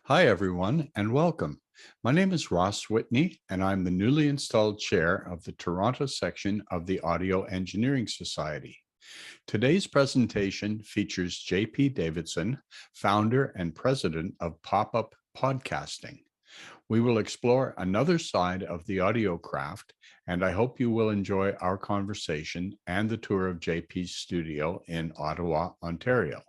Hi, everyone, and welcome. My name is Ross Whitney, and I'm the newly installed chair of the Toronto section of the Audio Engineering Society. Today's presentation features JP Davidson, founder and president of Pop-Up Podcasting. We will explore another side of the audio craft, and I hope you will enjoy our conversation and the tour of JP's studio in Ottawa, Ontario.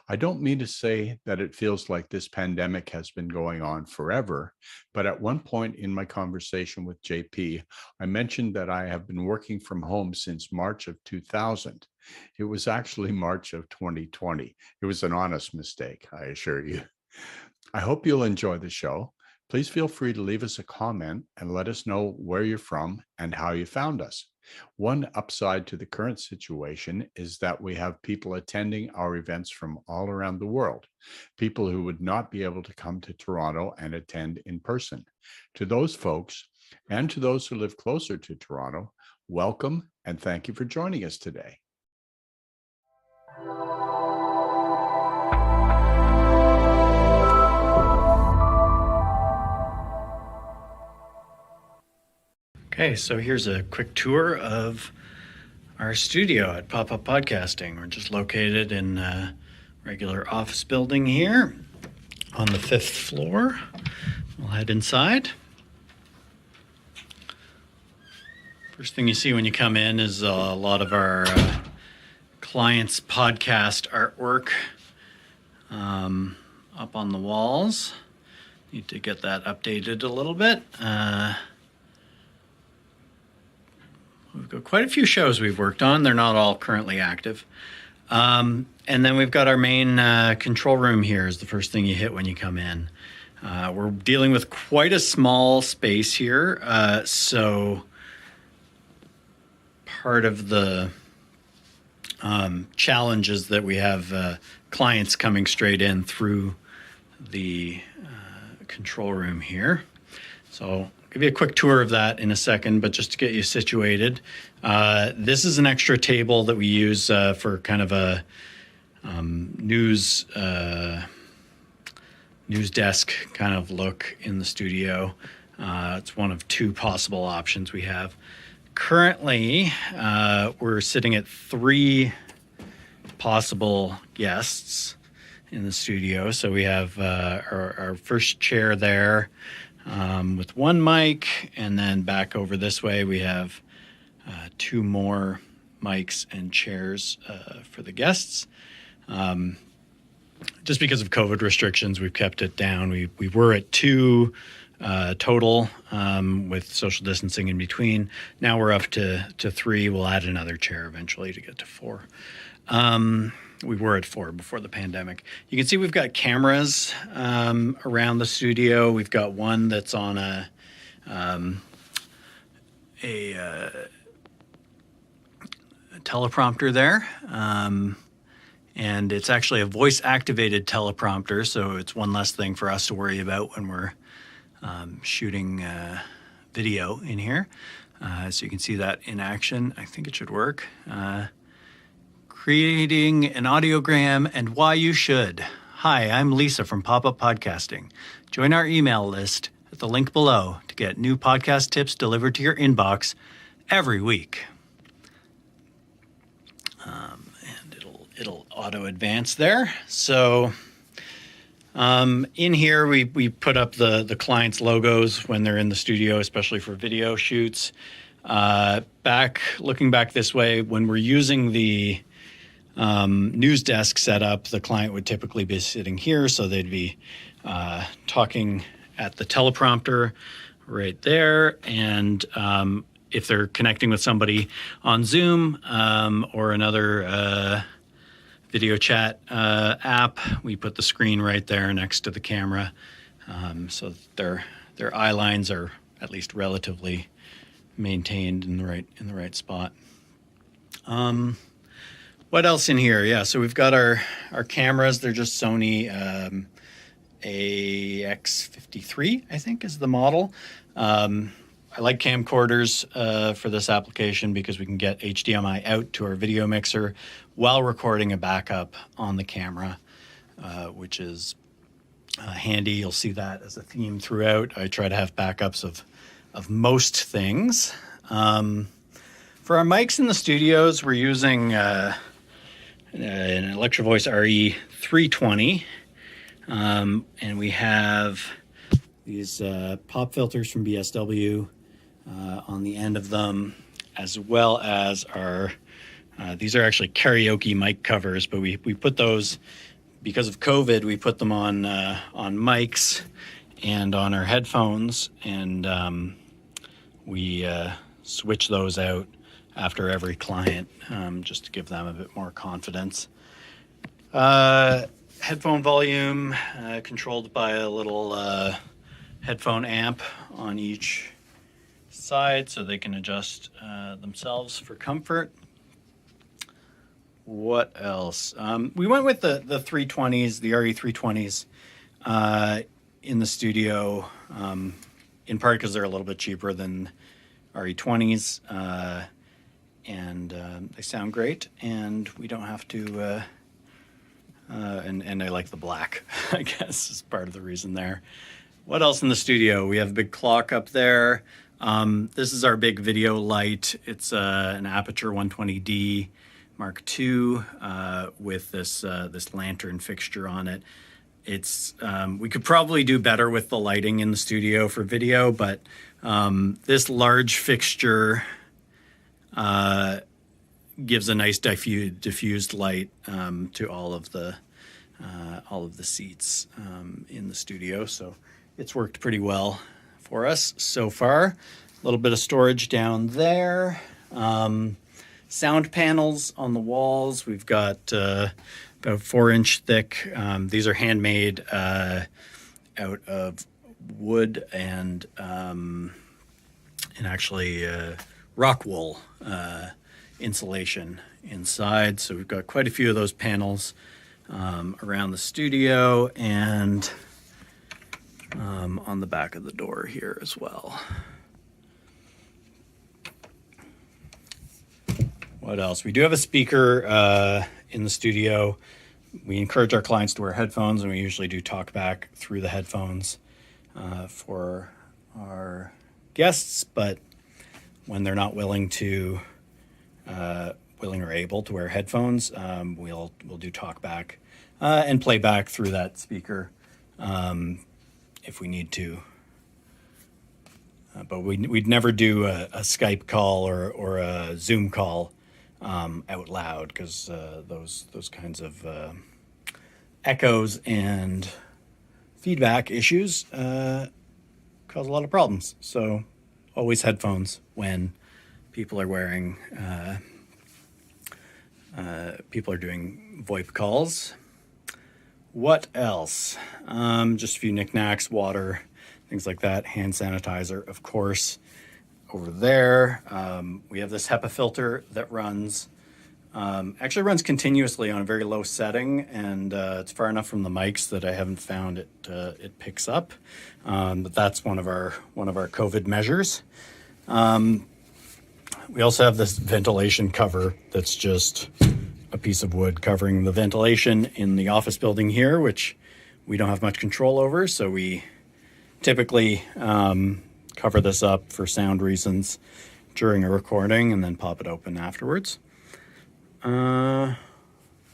I don't mean to say that it feels like this pandemic has been going on forever, but at one point in my conversation with JP, I mentioned that I have been working from home since March of 2000. It was actually March of 2020. It was an honest mistake, I assure you. I hope you'll enjoy the show. Please feel free to leave us a comment and let us know where you're from and how you found us. One upside to the current situation is that we have people attending our events from all around the world, people who would not be able to come to Toronto and attend in person. To those folks, and to those who live closer to Toronto, welcome and thank you for joining us today. Okay, so here's a quick tour of our studio at Pop-Up Podcasting. We're just located in a regular office building here on the 5th floor. We'll head inside. First thing you see when you come in is a lot of our clients' podcast artwork up on the walls. Need to get that updated a little bit. We've got quite a few shows we've worked on. They're not all currently active. And then we've got our main control room here is the first thing you hit when you come in. We're dealing with quite a small space here. So part of the challenge is that we have clients coming straight in through the control room here. So give you a quick tour of that in a second, but just to get you situated, this is an extra table that we use for kind of a news desk kind of look in the studio. It's one of two possible options we have. Currently, we're sitting at 3 possible guests in the studio. So we have our first chair there, with 1 mic, and then back over this way we have 2 more mics and chairs for the guests. Just because of COVID restrictions, we've kept it down. We were at 2 total with social distancing in between. Now we're up to 3. We'll add another chair eventually to get to 4. We were at 4 before the pandemic. You can see we've got cameras around the studio. We've got one that's on a teleprompter there. And it's actually a voice-activated teleprompter, so it's one less thing for us to worry about when we're shooting video in here. So you can see that in action. I think it should work. Creating an audiogram and why you should. Hi, I'm Lisa from Pop-Up Podcasting. Join our email list at the link below to get new podcast tips delivered to your inbox every week. And it'll auto advance there. So in here we put up the client's logos when they're in the studio, especially for video shoots. Looking back this way, when we're using the news desk setup, the client would typically be sitting here, so they'd be talking at the teleprompter right there. And if they're connecting with somebody on Zoom or another video chat app, we put the screen right there next to the camera, so their eye lines are at least relatively maintained in the right spot. What else in here? Yeah, so we've got our cameras. They're just Sony AX53, I think is the model. I like camcorders for this application because we can get HDMI out to our video mixer while recording a backup on the camera, which is handy. You'll see that as a theme throughout. I try to have backups of most things. For our mics in the studios, we're using an Electro Voice RE320, and we have these pop filters from BSW on the end of them, as well as our these are actually karaoke mic covers, but we put those because of COVID. We put them on mics and on our headphones, and we switch those out after every client, just to give them a bit more confidence. Headphone volume controlled by a little headphone amp on each side, so they can adjust themselves for comfort. What else? We went with the 320s, the RE320s in the studio, in part because they're a little bit cheaper than RE20s, and they sound great, and we don't have to, and I like the black, I guess, is part of the reason there. What else in the studio? We have a big clock up there. This is our big video light. It's an Aperture 120D Mark II with this lantern fixture on it. It's we could probably do better with the lighting in the studio for video, but this large fixture gives a nice diffused light to all of the seats in the studio. So it's worked pretty well for us so far. A little bit of storage down there. Sound panels on the walls. We've got about 4-inch thick. These are handmade out of wood and actually rock wool insulation inside. So we've got quite a few of those panels around the studio and on the back of the door here as well. What else? We do have a speaker in the studio. We encourage our clients to wear headphones, and we usually do talk back through the headphones for our guests. But when they're not willing or able to wear headphones, we'll do talk back and play back through that speaker if we need to. But we'd never do a Skype call or a Zoom call out loud, because those kinds of echoes and feedback issues cause a lot of problems. So always headphones when people are wearing people are doing VoIP calls. What else? Just a few knickknacks, water, things like that. Hand sanitizer, of course. Over there, we have this HEPA filter that runs continuously on a very low setting, and it's far enough from the mics that I haven't found it picks up. But that's one of our COVID measures. We also have this ventilation cover that's just a piece of wood covering the ventilation in the office building here, which we don't have much control over. So we typically cover this up for sound reasons during a recording and then pop it open afterwards.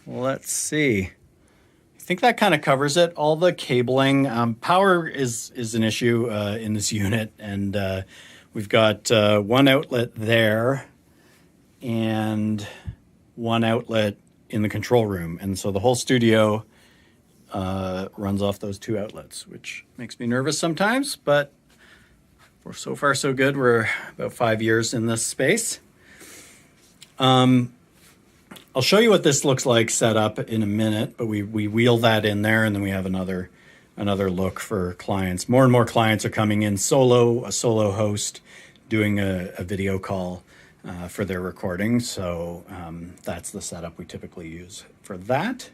Let's see. I think that kind of covers it. All the cabling, power is an issue in this unit, and we've got one outlet there and one outlet in the control room. And so the whole studio runs off those two outlets, which makes me nervous sometimes, but so far so good. We're about 5 years in this space. I'll show you what this looks like set up in a minute, but we wheel that in there, and then we have another look for clients. More and more clients are coming in a solo host doing a video call for their recording. So that's the setup we typically use for that.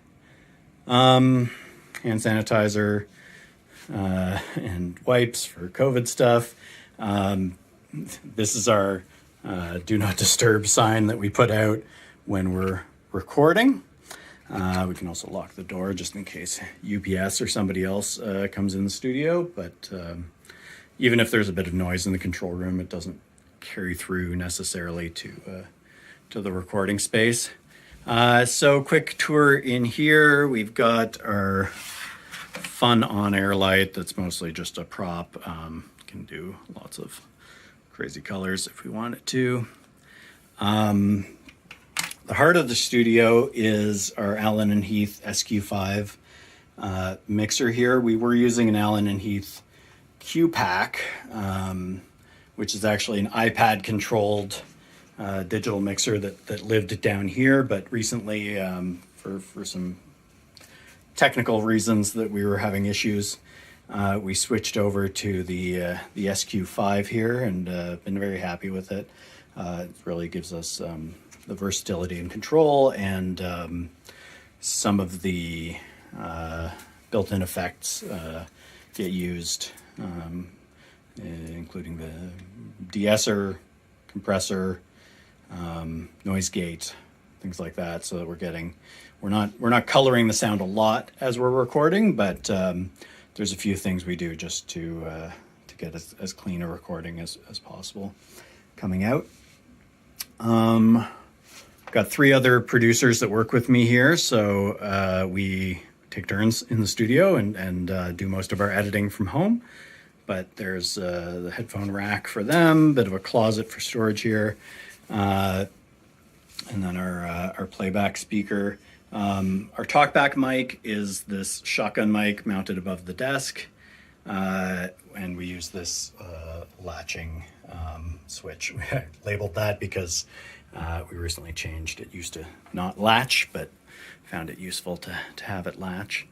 Hand sanitizer and wipes for COVID stuff. This is our do not disturb sign that we put out when we're recording. We can also lock the door just in case UPS or somebody else comes in the studio. But even if there's a bit of noise in the control room, it doesn't carry through necessarily to the recording space. So quick tour in here. We've got our fun on-air light that's mostly just a prop. Can do lots of crazy colors if we want it to. The heart of the studio is our Allen and Heath SQ5 mixer here. We were using an Allen and Heath Q-Pack, which is actually an iPad controlled digital mixer that lived down here, but recently for some technical reasons that we were having issues, we switched over to the SQ5 here, and been very happy with it. It really gives us the versatility and control, and some of the built-in effects get used, including the de-esser, compressor, noise gate, things like that, so that we're not coloring the sound a lot as we're recording, but there's a few things we do just to get as clean a recording as possible coming out. Got 3 other producers that work with me here, so we take turns in the studio and do most of our editing from home. But there's the headphone rack for them, bit of a closet for storage here, and then our playback speaker. Our talkback mic is this shotgun mic mounted above the desk, and we use this latching switch. We labeled that because we recently changed. It used to not latch, but found it useful to have it latch.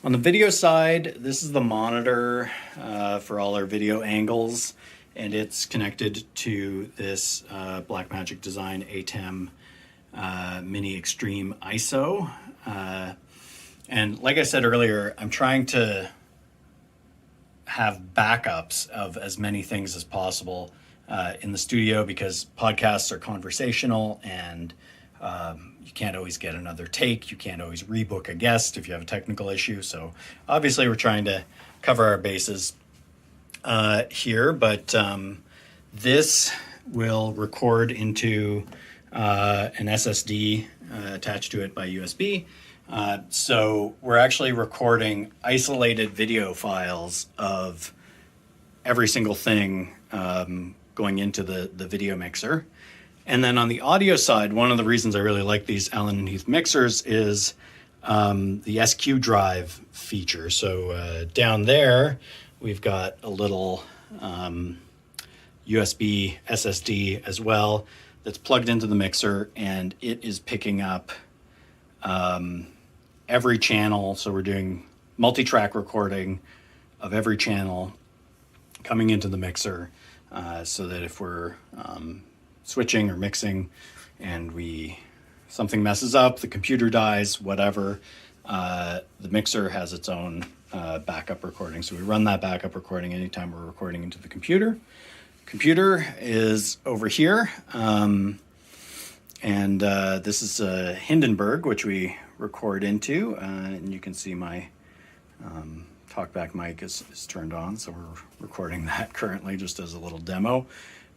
On the video side, this is the monitor for all our video angles, and it's connected to this Blackmagic Design ATEM Mini Extreme ISO. And like I said earlier, I'm trying to have backups of as many things as possible in the studio, because podcasts are conversational, and you can't always get another take. You can't always rebook a guest if you have a technical issue. So obviously we're trying to cover our bases here, but this will record into an SSD attached to it by USB. So we're actually recording isolated video files of every single thing going into the video mixer. And then on the audio side, one of the reasons I really like these Allen and Heath mixers is the SQ drive feature. So down there, we've got a little USB SSD as well that's plugged into the mixer, and it is picking up every channel. So we're doing multi-track recording of every channel coming into the mixer, so that if we're switching or mixing and something messes up, the computer dies, whatever, the mixer has its own backup recording. So we run that backup recording anytime we're recording into the computer. Computer is over here, and this is Hindenburg, which we record into, and you can see my talkback mic is turned on, so we're recording that currently just as a little demo.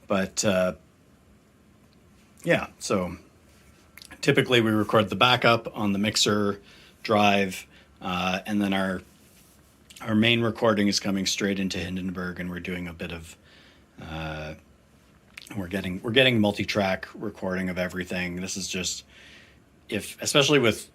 But yeah, so typically we record the backup on the mixer drive, and then our main recording is coming straight into Hindenburg, and we're doing a bit of we're getting multi-track recording of everything. This is just, especially with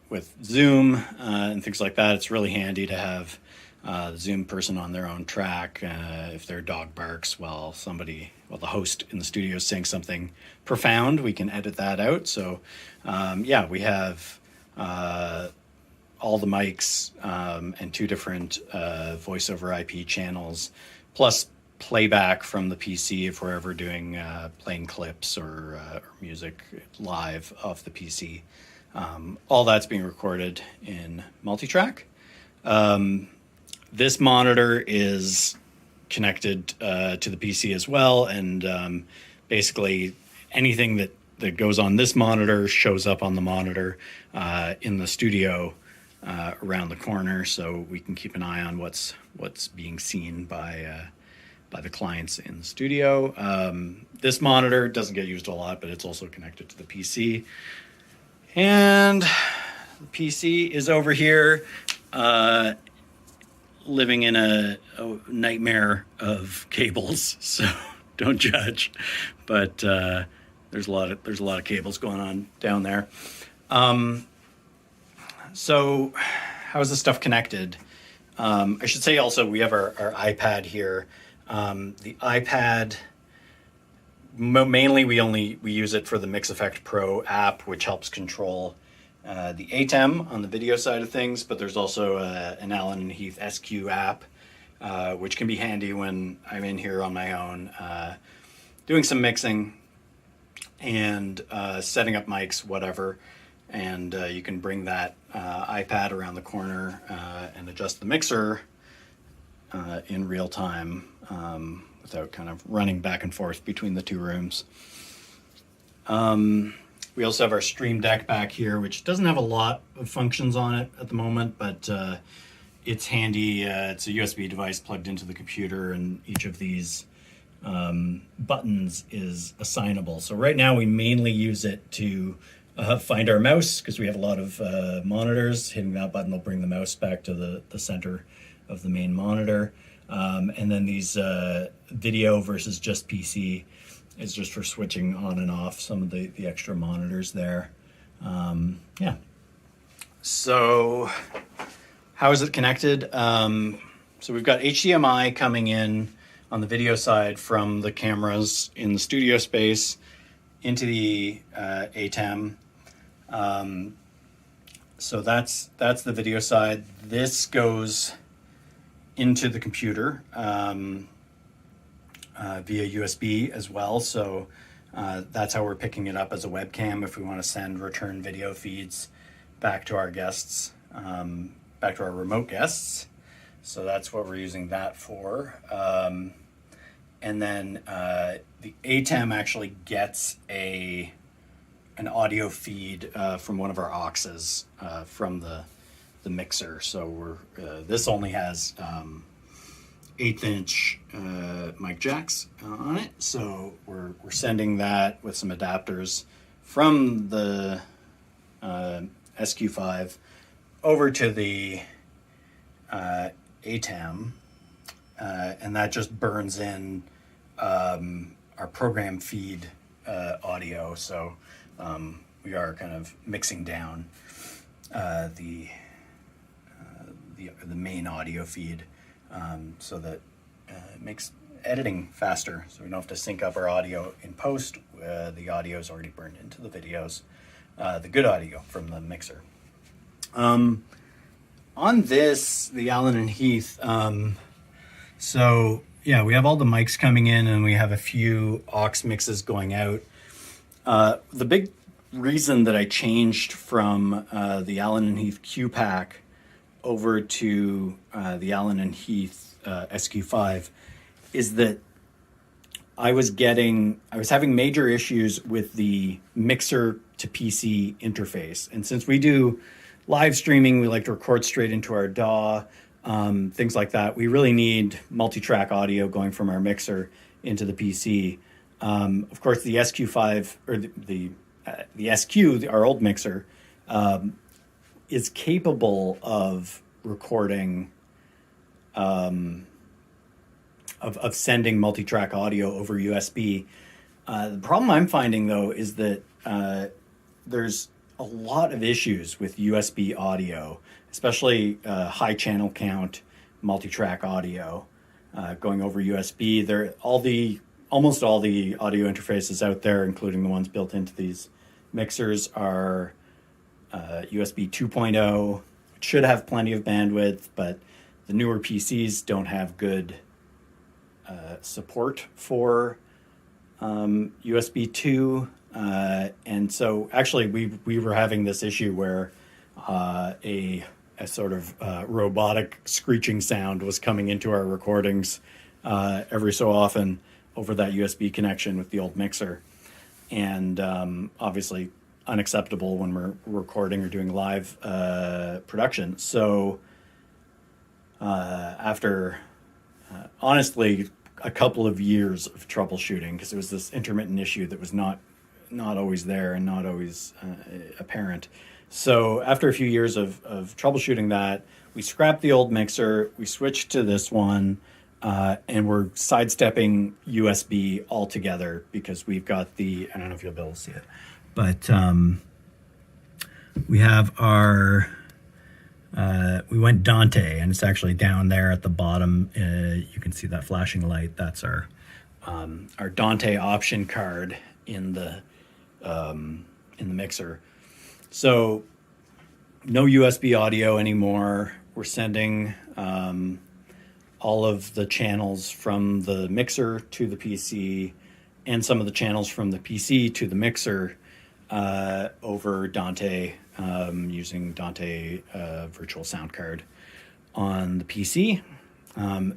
Zoom and things like that, it's really handy to have the Zoom person on their own track. If their dog barks while the host in the studio is saying something profound, we can edit that out. So yeah, we have all the mics and 2 different voice over IP channels, plus playback from the PC if we're ever doing playing clips or music live off the PC. All that's being recorded in multi-track. This monitor is connected to the PC as well, and basically anything that that goes on this monitor shows up on the monitor in the studio around the corner, so we can keep an eye on what's being seen by the clients in the studio. This monitor doesn't get used a lot, but it's also connected to the PC. And the PC is over here, living in a nightmare of cables. So don't judge, but there's a lot of cables going on down there. So how is this stuff connected? I should say also we have our iPad here. The iPad, mainly we use it for the Mix Effect Pro app, which helps control the ATEM on the video side of things, but there's also an Allen and Heath SQ app, which can be handy when I'm in here on my own, doing some mixing and setting up mics, whatever. And you can bring that iPad around the corner and adjust the mixer in real time without kind of running back and forth between the two rooms. We also have our Stream Deck back here, which doesn't have a lot of functions on it at the moment, but it's handy. It's a USB device plugged into the computer, and each of these buttons is assignable. So right now we mainly use it to find our mouse, because we have a lot of monitors. Hitting that button will bring the mouse back to the center of the main monitor. And then these video versus just PC is just for switching on and off some of the extra monitors there. Yeah. So how is it connected? So we've got HDMI coming in on the video side from the cameras in the studio space into the ATEM. So that's the video side. This goes into the computer via USB as well. So that's how we're picking it up as a webcam if we want to send return video feeds back to our guests, back to our remote guests. So that's what we're using that for. And then the ATEM actually gets an audio feed from one of our auxes from the mixer. So this only has 1/8" mic jacks on it. So we're sending that with some adapters from the SQ5 over to the ATEM, and that just burns in our program feed audio. So we are kind of mixing down the main audio feed so that it makes editing faster. So we don't have to sync up our audio in post. The audio is already burned into the videos, the good audio from the mixer. On this, the Allen and Heath, so yeah, we have all the mics coming in and we have a few aux mixes going out. The big reason that I changed from the Allen and Heath Q-Pack over to the Allen and Heath SQ5 is that I was having major issues with the mixer to PC interface. And since we do live streaming, we like to record straight into our DAW, things like that. We really need multi-track audio going from our mixer into the PC. Of course, the SQ5 or the SQ, our old mixer, is capable of recording, of sending multi-track audio over USB. The problem I'm finding though is that there's a lot of issues with USB audio, especially high channel count multi-track audio going over USB. Almost all the audio interfaces out there, including the ones built into these mixers, are USB 2.0, which should have plenty of bandwidth, but the newer PCs don't have good support for USB 2. And so actually we were having this issue where a sort of robotic screeching sound was coming into our recordings every so often over that USB connection with the old mixer. and obviously unacceptable when we're recording or doing live production. So after honestly a couple of years of troubleshooting, because it was this intermittent issue that was not always there and not always apparent. So after a few years of troubleshooting that, we scrapped the old mixer, we switched to this one, and we're sidestepping USB altogether because we've got the, I don't know if you'll be able to see it, but we have our, we went Dante, and it's actually down there at the bottom. You can see that flashing light. That's our Dante option card in the mixer. So no USB audio anymore. We're sending all of the channels from the mixer to the PC and some of the channels from the PC to the mixer over Dante, using Dante virtual sound card on the PC.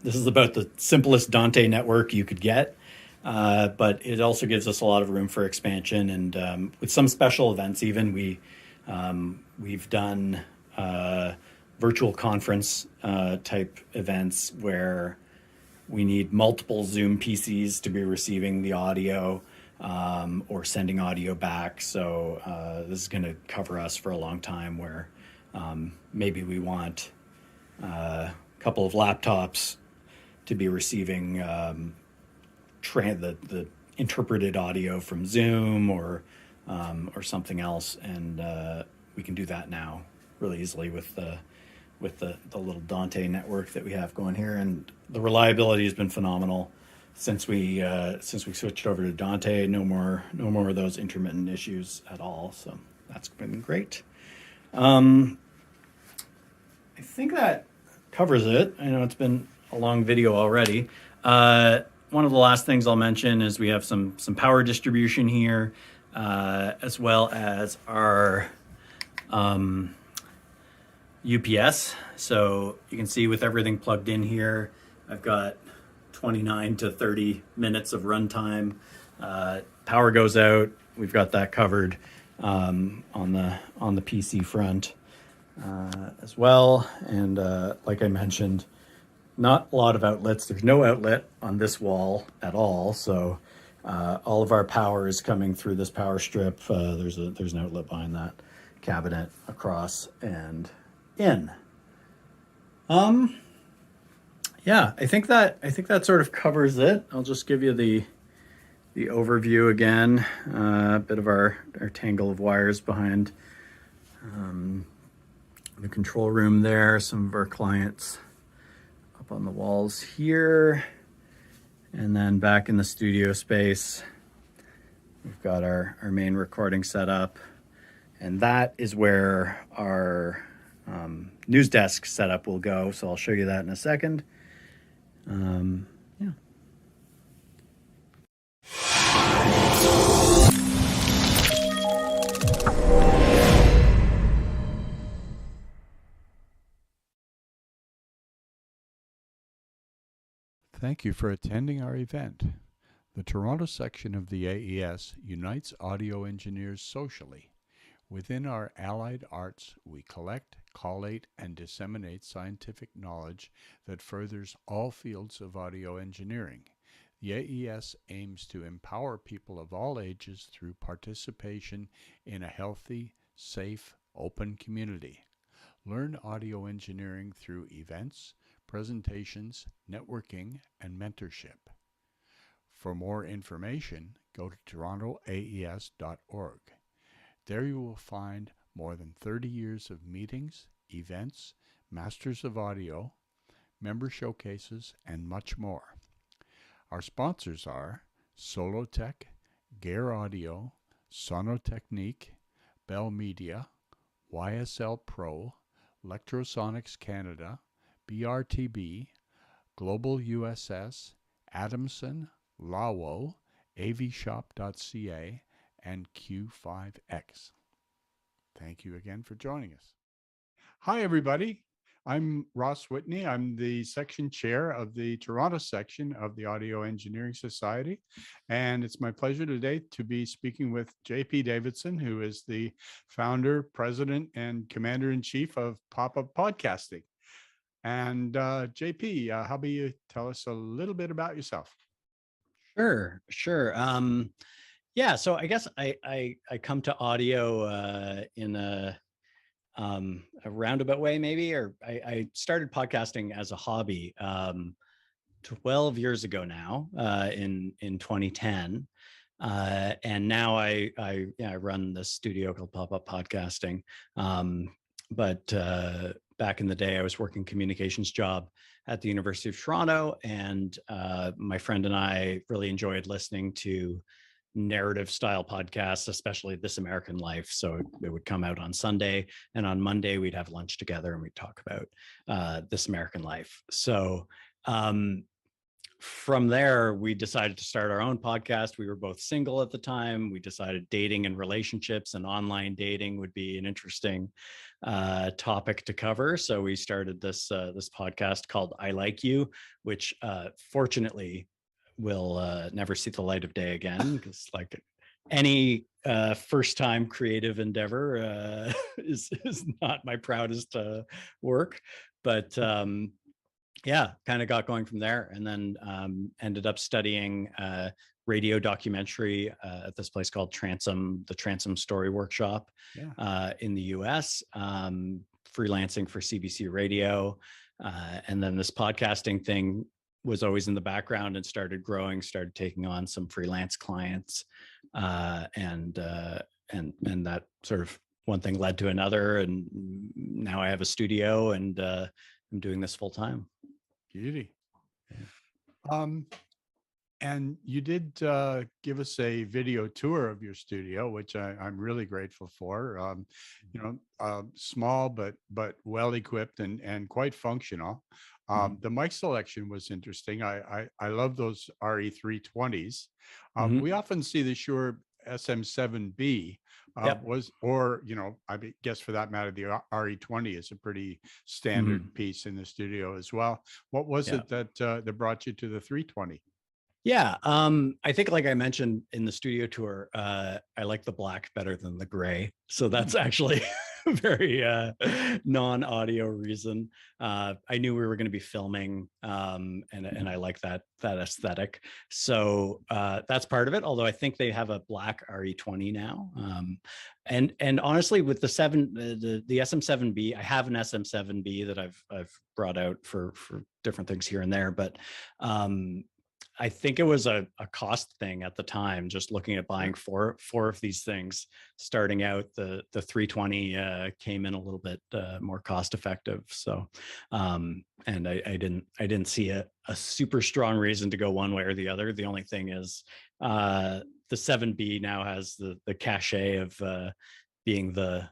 This is about the simplest Dante network you could get. But it also gives us a lot of room for expansion, and with some special events, even we've done virtual conference type events where we need multiple Zoom PCs to be receiving the audio or sending audio back. So this is going to cover us for a long time, where maybe we want a couple of laptops to be receiving the interpreted audio from Zoom or something else, and we can do that now really easily with the little Dante network that we have going here, and the reliability has been phenomenal since we switched over to Dante. No more of those intermittent issues at all. So that's been great. I think that covers it. I know it's been a long video already. One of the last things I'll mention is we have some power distribution here, as well as our UPS. So you can see with everything plugged in here, I've got 29 to 30 minutes of runtime. Power goes out, we've got that covered on the PC front as well. And like I mentioned, not a lot of outlets. There's no outlet on this wall at all. So all of our power is coming through this power strip. There's an outlet behind that cabinet, across and in. Yeah, I think that sort of covers it. I'll just give you the overview again. A bit of our tangle of wires behind the control room there. Some of our clients up on the walls here, and then back in the studio space, we've got our main recording setup, and that is where our news desk setup will go. So I'll show you that in a second. Yeah. Thank you for attending our event. The Toronto section of the AES unites audio engineers socially. Within our allied arts, we collect, collate, and disseminate scientific knowledge that furthers all fields of audio engineering. The AES aims to empower people of all ages through participation in a healthy, safe, open community. Learn audio engineering through events, presentations, networking, and mentorship. For more information, go to torontoaes.org. There you will find more than 30 years of meetings, events, Masters of Audio, member showcases, and much more. Our sponsors are Solotech, Gear Audio, Sonotechnique, Bell Media, YSL Pro, Electrosonics Canada, BRTB, Global USS, Adamson, Lawo, avshop.ca, and Q5X. Thank you again for joining us. Hi, everybody. I'm Ross Whitney. I'm the section chair of the Toronto section of the Audio Engineering Society. And it's my pleasure today to be speaking with JP Davidson, who is the founder, president, and commander-in-chief of Pop-Up Podcasting. And JP, how about you tell us a little bit about yourself? Sure. Yeah, so I guess I come to audio in a roundabout way, maybe, or I started podcasting as a hobby 12 years ago now, in 2010. And now I run this studio called Pop-Up Podcasting. But back in the day, I was working communications job at the University of Toronto, and my friend and I really enjoyed listening to narrative style podcasts, especially This American Life. So it would come out on Sunday, and on Monday we'd have lunch together and we'd talk about This American Life. So from there, we decided to start our own podcast. We were both single at the time. We decided dating and relationships and online dating would be an interesting topic to cover. So we started this podcast called I Like You, which fortunately will never see the light of day again, because like any first-time creative endeavor is not my proudest work. But yeah, kind of got going from there, and then ended up studying radio documentary at this place called Transom, the Transom Story Workshop in the US, freelancing for CBC Radio. And then this podcasting thing was always in the background and started growing, started taking on some freelance clients. And that sort of one thing led to another. And now I have a studio, and I'm doing this full time. Beauty. And you did give us a video tour of your studio, which I'm really grateful for. Small but well equipped and quite functional. The mic selection was interesting. I love those RE320s. We often see the Shure SM7B. I guess for that matter, the RE20 is a pretty standard piece in the studio as well. What was it that brought you to the 320? Yeah, I think, like I mentioned in the studio tour, I like the black better than the gray. So that's actually a very non-audio reason. I knew we were going to be filming, and I like that aesthetic. So that's part of it. Although I think they have a black RE20 now. And honestly, with the SM7B, I have an SM7B that I've brought out for different things here and there, but I think it was a cost thing at the time, just looking at buying four of these things. Starting out, the 320 came in a little bit more cost effective. So, and I didn't see a super strong reason to go one way or the other. The only thing is the 7B now has the cachet of being the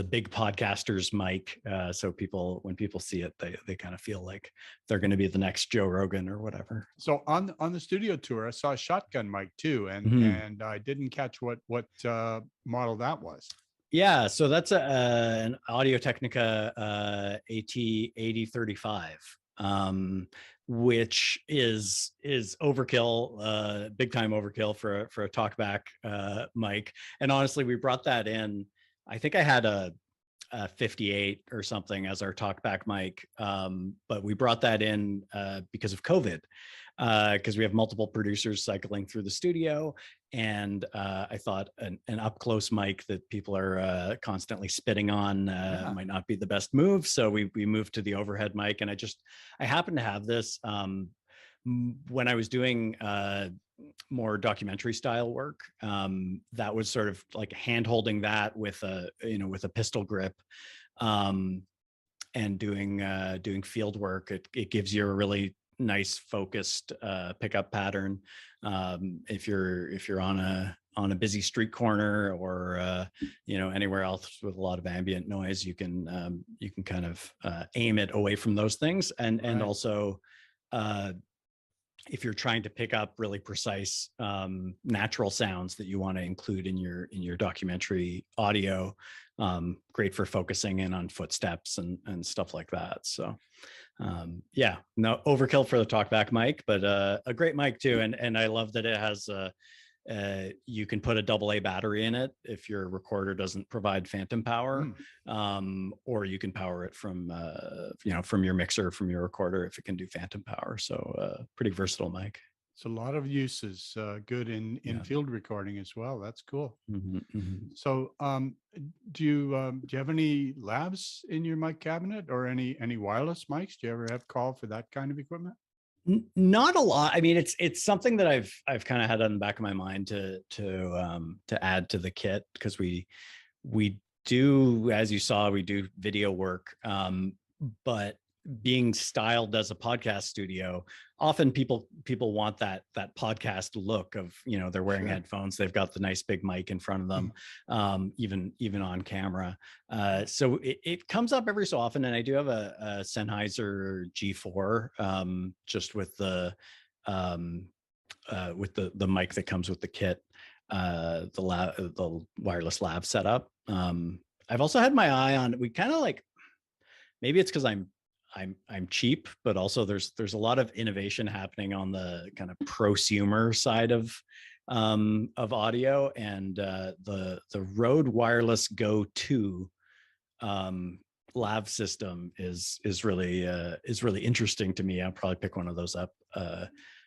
big podcaster's mic. So when people see it, they kind of feel like they're going to be the next Joe Rogan or whatever. So on the studio tour, I saw a shotgun mic too, and I didn't catch what model that was. Yeah, so that's an Audio-Technica AT8035, which is overkill, big time overkill for a talkback mic. And honestly, we brought that in. I think I had a 58 or something as our talkback mic, but we brought that in because of COVID, because we have multiple producers cycling through the studio, and I thought an up close mic that people are constantly spitting on might not be the best move. So we moved to the overhead mic, and I happened to have this when I was doing more documentary style work. That was sort of like hand holding that with a pistol grip, and doing field work. It gives you a really nice focused pickup pattern. If you're on a busy street corner, or anywhere else with a lot of ambient noise, you can kind of aim it away from those things, and also if you're trying to pick up really precise natural sounds that you want to include in your documentary audio, great for focusing in on footsteps and stuff like that. So yeah, no overkill for the talkback mic, but a great mic too. And I love that it has you can put a AA battery in it if your recorder doesn't provide phantom power, or you can power it from from your mixer, from your recorder if it can do phantom power. So pretty versatile mic. It's a lot of uses, good in field recording as well. That's cool. So, do you have any labs in your mic cabinet, or any wireless mics? Do you ever have call for that kind of equipment? Not a lot. I mean, it's something that I've kind of had on the back of my mind to add to the kit, because we do, as you saw, we do video work, but being styled as a podcast studio, often people want that podcast look of, they're wearing headphones, they've got the nice big mic in front of them, even on camera. So it comes up every so often, and I do have a Sennheiser G4, just with the mic that comes with the kit, the wireless lav setup. I've also had my eye on, we kind of like, maybe it's because I'm cheap, but also there's a lot of innovation happening on the kind of prosumer side of audio, and the Rode Wireless Go 2 lav system is really interesting to me. I'll probably pick one of those up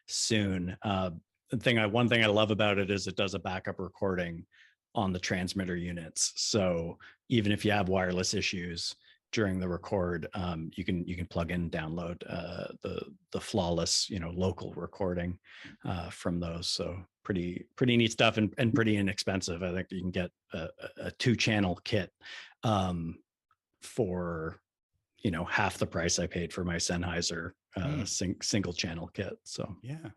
soon. One thing I love about it is it does a backup recording on the transmitter units. So even if you have wireless issues during the record, you can plug in and download the flawless, local recording from those. So pretty neat stuff, and pretty inexpensive. I think you can get a 2-channel kit for half the price I paid for my Sennheiser single channel kit. So yeah.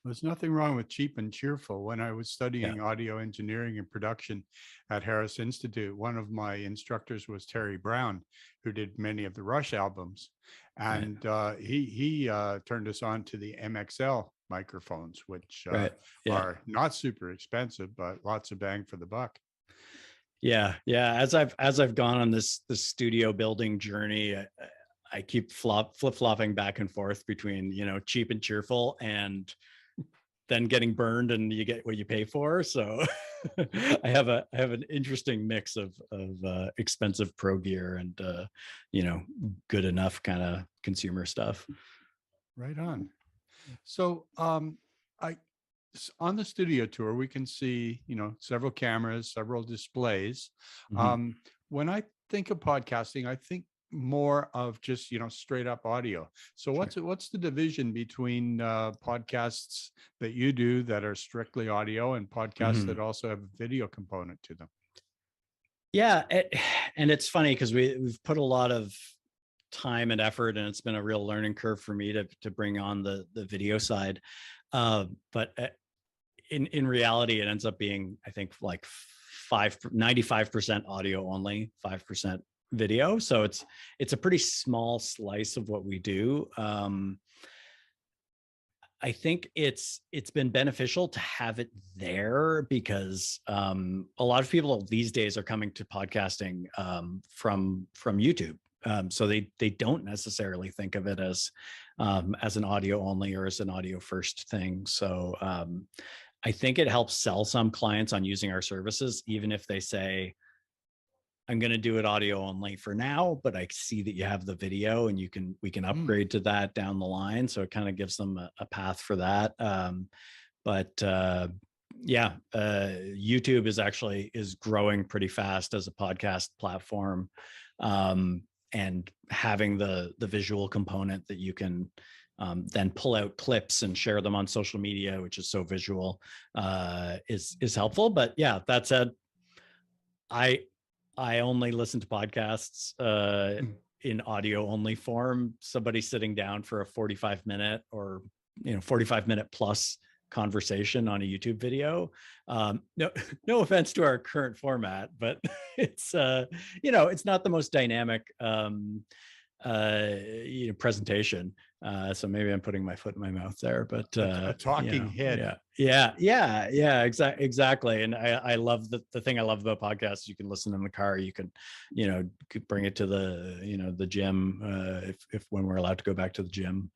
There's nothing wrong with cheap and cheerful. When I was studying audio engineering and production at Harris Institute, one of my instructors was Terry Brown, who did many of the Rush albums. And he turned us on to the MXL microphones, which are not super expensive, but lots of bang for the buck. Yeah. As I've gone on this studio building journey, I keep flip-flopping back and forth between, cheap and cheerful, and then getting burned, and you get what you pay for. So I have an interesting mix of expensive pro gear and good enough kind of consumer stuff. Right on. So on the studio tour, we can see several cameras, several displays. When I think of podcasting, I think more of just straight up audio. So what's the division between podcasts that you do that are strictly audio, and podcasts that also have a video component to them? Yeah, and it's funny because we've put a lot of time and effort, and it's been a real learning curve for me to bring on the video side, but in reality it ends up being, I think, like 95% audio only, 5% video. So it's a pretty small slice of what we do. I think it's been beneficial to have it there, because a lot of people these days are coming to podcasting from YouTube. So they don't necessarily think of it as an audio only or as an audio first thing. So I think it helps sell some clients on using our services, even if they say, I'm going to do it audio only for now, but I see that you have the video, and we can upgrade to that down the line. So it kind of gives them a path for that. YouTube is growing pretty fast as a podcast platform. And having the visual component that you can then pull out clips and share them on social media, which is so visual, is helpful. But yeah, that said, I only listen to podcasts in audio only form. Somebody sitting down for a 45-minute or 45-minute plus conversation on a YouTube video. No offense to our current format, but it's it's not the most dynamic presentation. So maybe I'm putting my foot in my mouth there, but A talking head. exactly. And I love the thing I love about podcasts. You can listen in the car. You can, could bring it to the gym if when we're allowed to go back to the gym,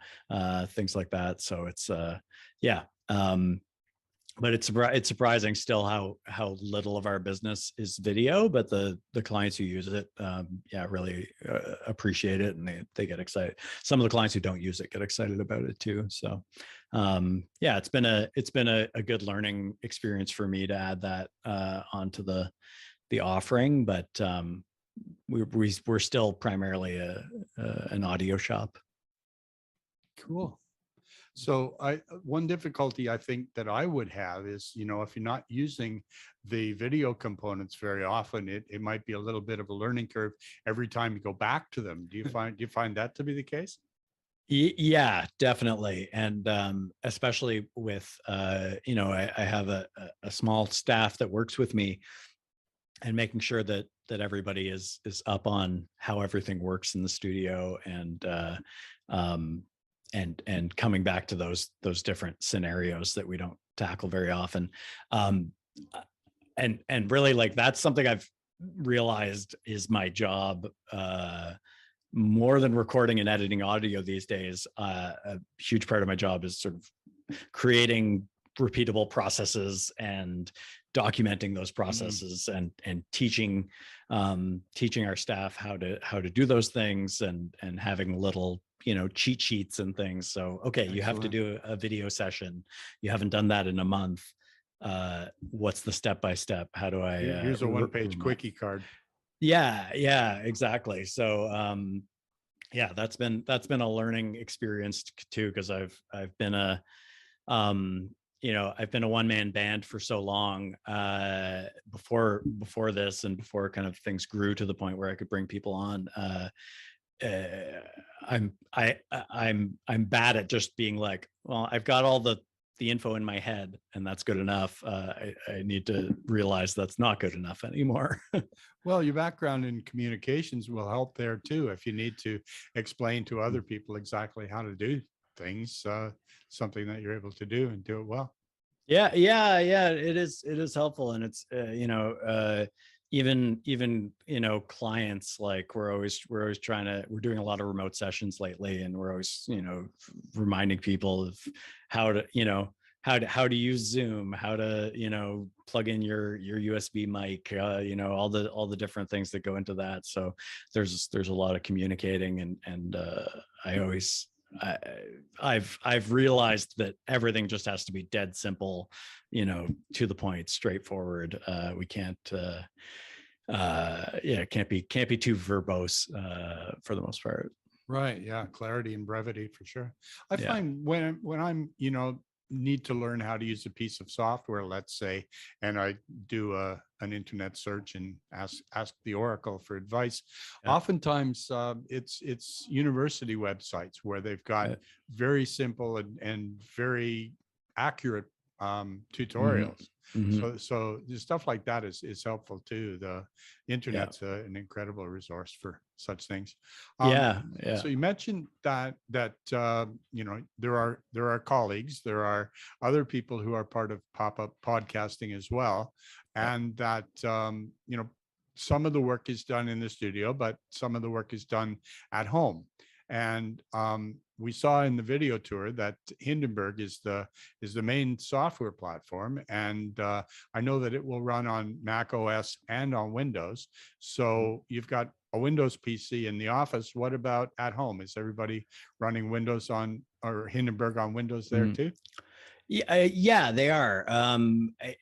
things like that. So it's yeah. But it's surprising still how little of our business is video, but the clients who use it, really appreciate it, and they get excited. Some of the clients who don't use it get excited about it too. So, it's been a good learning experience for me to add that onto the offering, but we're still primarily an audio shop. Cool. So one difficulty I think that I would have is, if you're not using the video components very often, it might be a little bit of a learning curve every time you go back to them. Do you find that to be the case? Yeah, definitely. And especially with, I have a small staff that works with me, and making sure that everybody is up on how everything works in the studio, and coming back to those different scenarios that we don't tackle very often. And really, like, that's something I've realized is my job, more than recording and editing audio these days. A huge part of my job is sort of creating repeatable processes and documenting those processes, and teaching our staff how to do those things, and having little cheat sheets and things. So, okay, you have to do a video session. You haven't done that in a month. What's the step-by-step? How do I here's a one-page quickie card. Yeah, exactly. So that's been a learning experience too, because I've been a I've been a one-man band for so long, before this, and before kind of things grew to the point where I could bring people on. I'm bad at just being like, well, I've got all the info in my head and that's good enough. I need to realize that's not good enough anymore. Well, your background in communications will help there too. If you need to explain to other people exactly how to do things, something that you're able to do and do it well. Yeah. It is helpful. And it's, even clients, like, we're always we're doing a lot of remote sessions lately, and we're always reminding people of how to use Zoom, how to plug in your USB mic, all the different things that go into that. So there's a lot of communicating, and I've realized that everything just has to be dead simple, to the point, straightforward. We can't it can't be too verbose, for the most part. Right. Yeah. Clarity and brevity for sure. I Yeah. find when I'm, need to learn how to use a piece of software, let's say, and I do an internet search and ask the Oracle for advice. Yeah. Oftentimes, it's university websites where they've got very simple and very accurate tutorials. Mm-hmm. So stuff like that is helpful too. The internet's an incredible resource for such things. Yeah. So you mentioned that there are colleagues, there are other people who are part of pop-up podcasting as well, and that some of the work is done in the studio, but some of the work is done at home. And we saw in the video tour that Hindenburg is the main software platform, and I know that it will run on Mac OS and on Windows. So you've got a Windows PC in the office. What about at home? Is everybody running Windows or Hindenburg on Windows there too? Yeah, they are.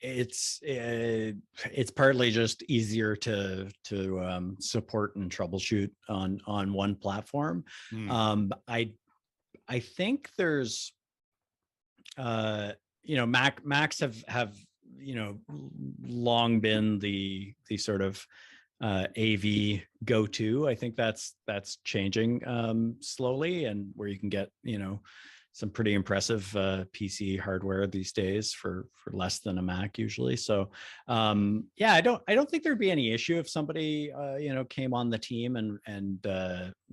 It's partly just easier to support and troubleshoot on one platform. I think there's Macs have long been the sort of AV go-to. I think that's changing slowly, and where you can get some pretty impressive PC hardware these days for less than a Mac usually. So I don't think there'd be any issue if somebody came on the team and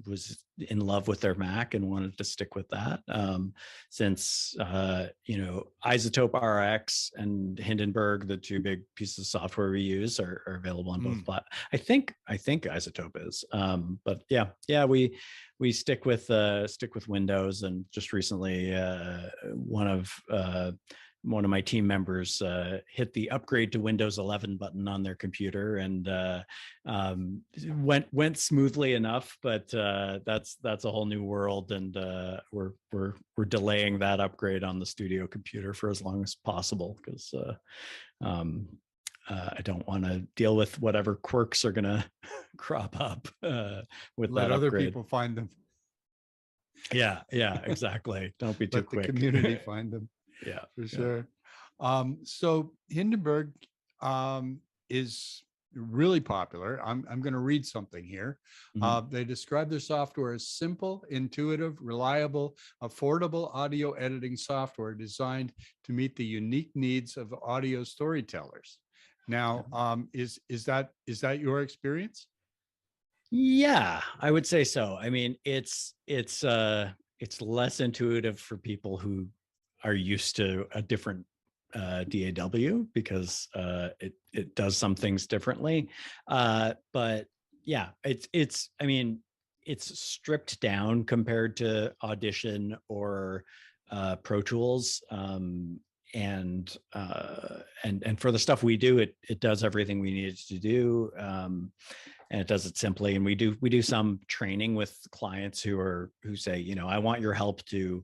was in love with their Mac and wanted to stick with that. Since Isotope RX and Hindenburg, the two big pieces of software we use, are available on both platforms. I think Isotope is, but yeah, we stick with Windows. And just recently, one of my team members hit the upgrade to Windows 11 button on their computer, and went smoothly enough. But that's a whole new world, and we're delaying that upgrade on the studio computer for as long as possible, because I don't want to deal with whatever quirks are going to crop up with Let that other upgrade. people find them. Yeah, exactly. Don't be too Let quick. the community find them. Yeah, for sure. So Hindenburg is really popular. I'm going to read something here. They describe their software as simple, intuitive, reliable, affordable audio editing software designed to meet the unique needs of audio storytellers. Now, is that your experience? Yeah, I would say so. I mean, it's less intuitive for people who are used to a different DAW, because it does some things differently. But yeah, it's I mean, it's stripped down compared to Audition or Pro Tools. And for the stuff we do, it does everything we need it to do. And it does it simply. And we do some training with clients who say, I want your help to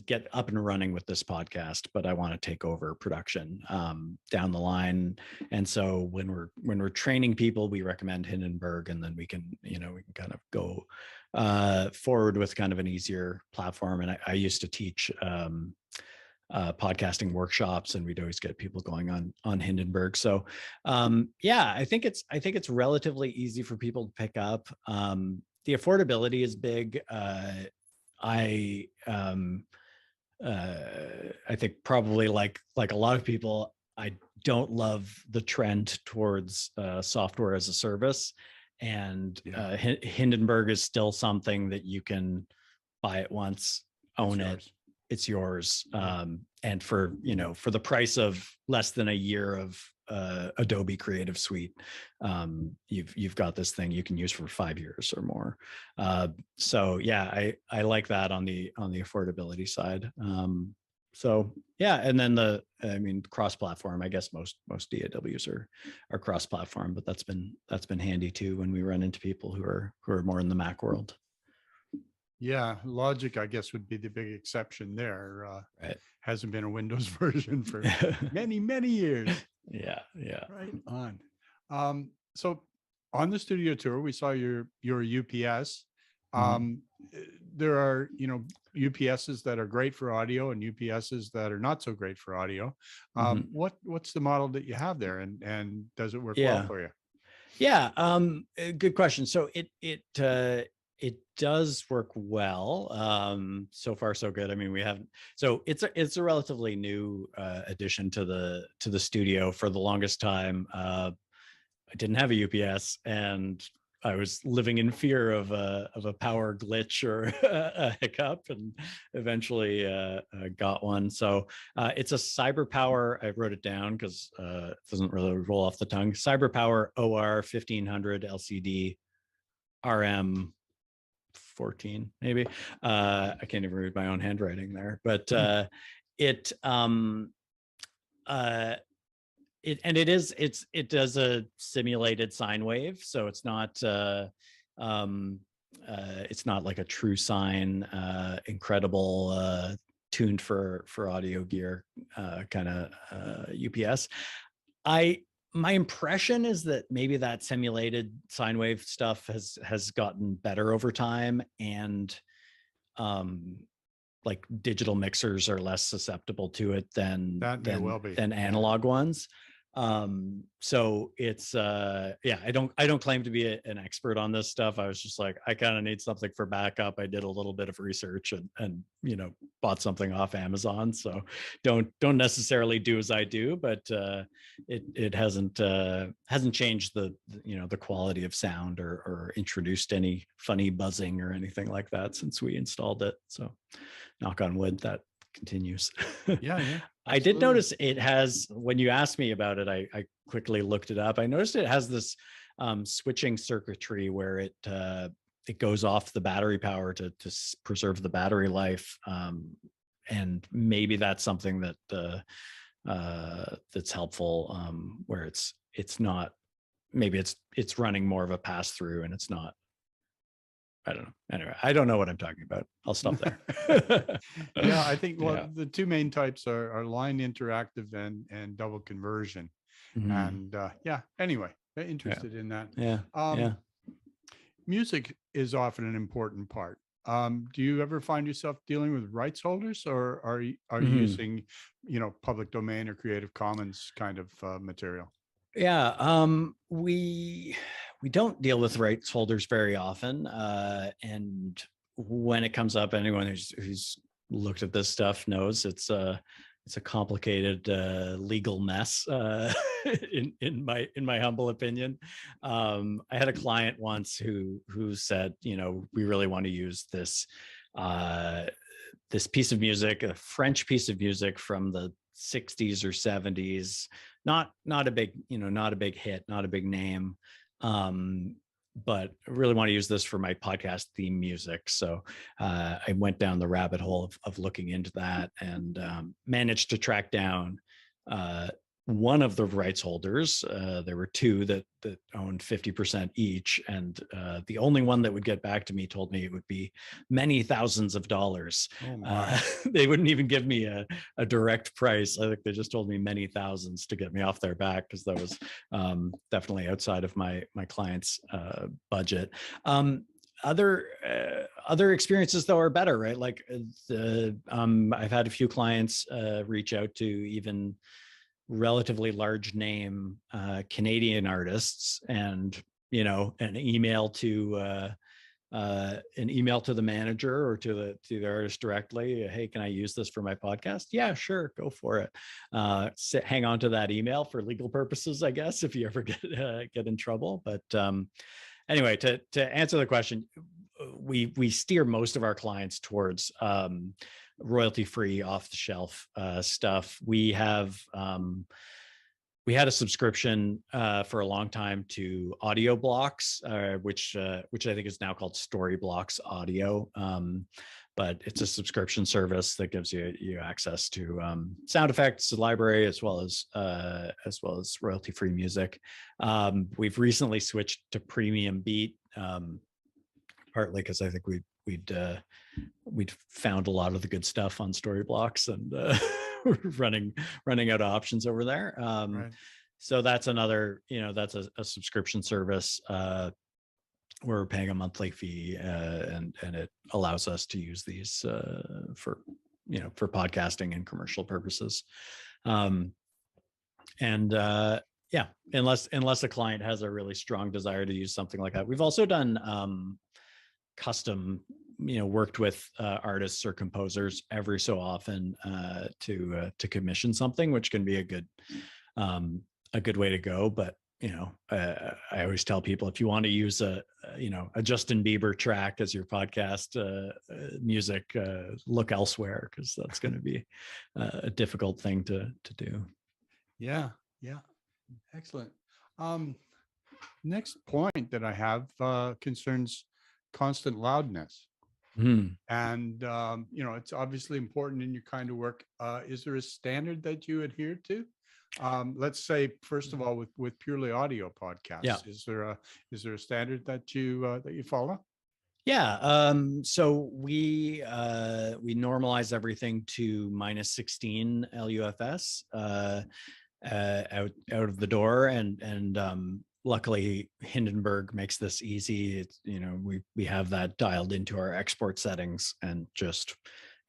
get up and running with this podcast, but I want to take over production down the line. And so when we're training people, we recommend Hindenburg, and then we can kind of go forward with kind of an easier platform. And I used to teach podcasting workshops, and we'd always get people going on Hindenburg. So I think it's relatively easy for people to pick up. The affordability is big. I think probably like a lot of people, I don't love the trend towards software as a service, and Hindenburg is still something that you can buy it once, own it. It's yours. And for the price of less than a year of Adobe Creative Suite, you've got this thing you can use for 5 years or more. So yeah, I like that on the affordability side. So yeah, and then cross-platform. I guess most DAWs are cross-platform, but that's been handy too when we run into people who are more in the Mac world. Yeah, Logic, I guess, would be the big exception there. Right. Hasn't been a Windows version for many, many years. Yeah. Right on. So on the studio tour, we saw your UPS. There are, UPSs that are great for audio and UPSs that are not so great for audio. What's the model that you have there, and does it work well for you? Yeah, good question. So it does work well. So far, so good. I mean, it's a relatively new addition to the studio. For the longest time, I didn't have a UPS, and I was living in fear of a power glitch or a hiccup, and eventually got one. So it's a CyberPower. I wrote it down because it doesn't really roll off the tongue. CyberPower OR 1500 LCD RM 14, maybe. I can't even read my own handwriting there, but it does a simulated sine wave, so it's not like a true sine, incredible tuned for audio gear kind of UPS. My impression is that maybe that simulated sine wave stuff has gotten better over time, and like digital mixers are less susceptible to it than analog ones. So it's yeah, I don't claim to be an expert on this stuff. I was just like, I kind of need something for backup. I did a little bit of research and bought something off Amazon. So don't necessarily do as I do, but it hasn't changed the quality of sound or introduced any funny buzzing or anything like that since we installed it. So knock on wood, that continues. Yeah. I did Absolutely. notice it has, when you asked me about it, I quickly looked it up. I noticed it has this switching circuitry where it goes off the battery power to preserve the battery life. And maybe that's something that that's helpful, where it's not, maybe it's running more of a pass through and it's not, I don't know. Anyway, I don't know what I'm talking about. I'll stop there. Yeah, I think, well, Yeah. the two main types are line interactive and double conversion. Mhm. And yeah, anyway, interested in that. Yeah. Yeah. Um, Music is often an important part. Do you ever find yourself dealing with rights holders, or are you Mhm. using, public domain or Creative Commons kind of material? Yeah, we don't deal with rights holders very often, and when it comes up, anyone who's looked at this stuff knows it's a complicated legal mess, in my humble opinion. I had a client once who said, we really want to use uh, this piece of music, a French piece of music from the 60s or 70s, not a big, not a big hit, not a big name. But I really want to use this for my podcast theme music. So I went down the rabbit hole of looking into that and managed to track down uh, one of the rights holders. There were two that owned 50% each, and the only one that would get back to me told me it would be many thousands of dollars. Oh my. They wouldn't even give me a direct price. I think they just told me many thousands to get me off their back, because that was definitely outside of my client's budget. Other experiences though are better, right? Like I've had a few clients reach out to even relatively large name Canadian artists, and an email to the manager or to the artist directly. Hey, can I use this for my podcast? Yeah, sure, go for it. Hang on to that email for legal purposes, I guess, if you ever get in trouble. But anyway, to answer the question, we steer most of our clients towards royalty free, off the shelf stuff. We had a subscription for a long time to Audio Blocks, which I think is now called Storyblocks Audio. But it's a subscription service that gives you access to sound effects library, as well as royalty free music. We've recently switched to Premium Beat, partly because I think we'd found a lot of the good stuff on Storyblocks, and we're running out of options over there. Right. So that's another, that's a subscription service. We're paying a monthly fee, and it allows us to use these for podcasting and commercial purposes. And yeah, unless a client has a really strong desire to use something like that. We've also done custom, worked with artists or composers every so often to commission something, which can be a good way to go. But I always tell people, if you want to use a Justin Bieber track as your podcast music, look elsewhere, because that's going to be a difficult thing to do. Yeah. Excellent. Next point that I have concerns constant loudness. And it's obviously important in your kind of work. Is there a standard that you adhere to? Let's say, first of all, with purely audio podcasts, Yeah. is there a standard that you follow? Yeah. So we normalize everything to -16 LUFS out of the door, and luckily Hindenburg makes this easy. It's, we have that dialed into our export settings, and just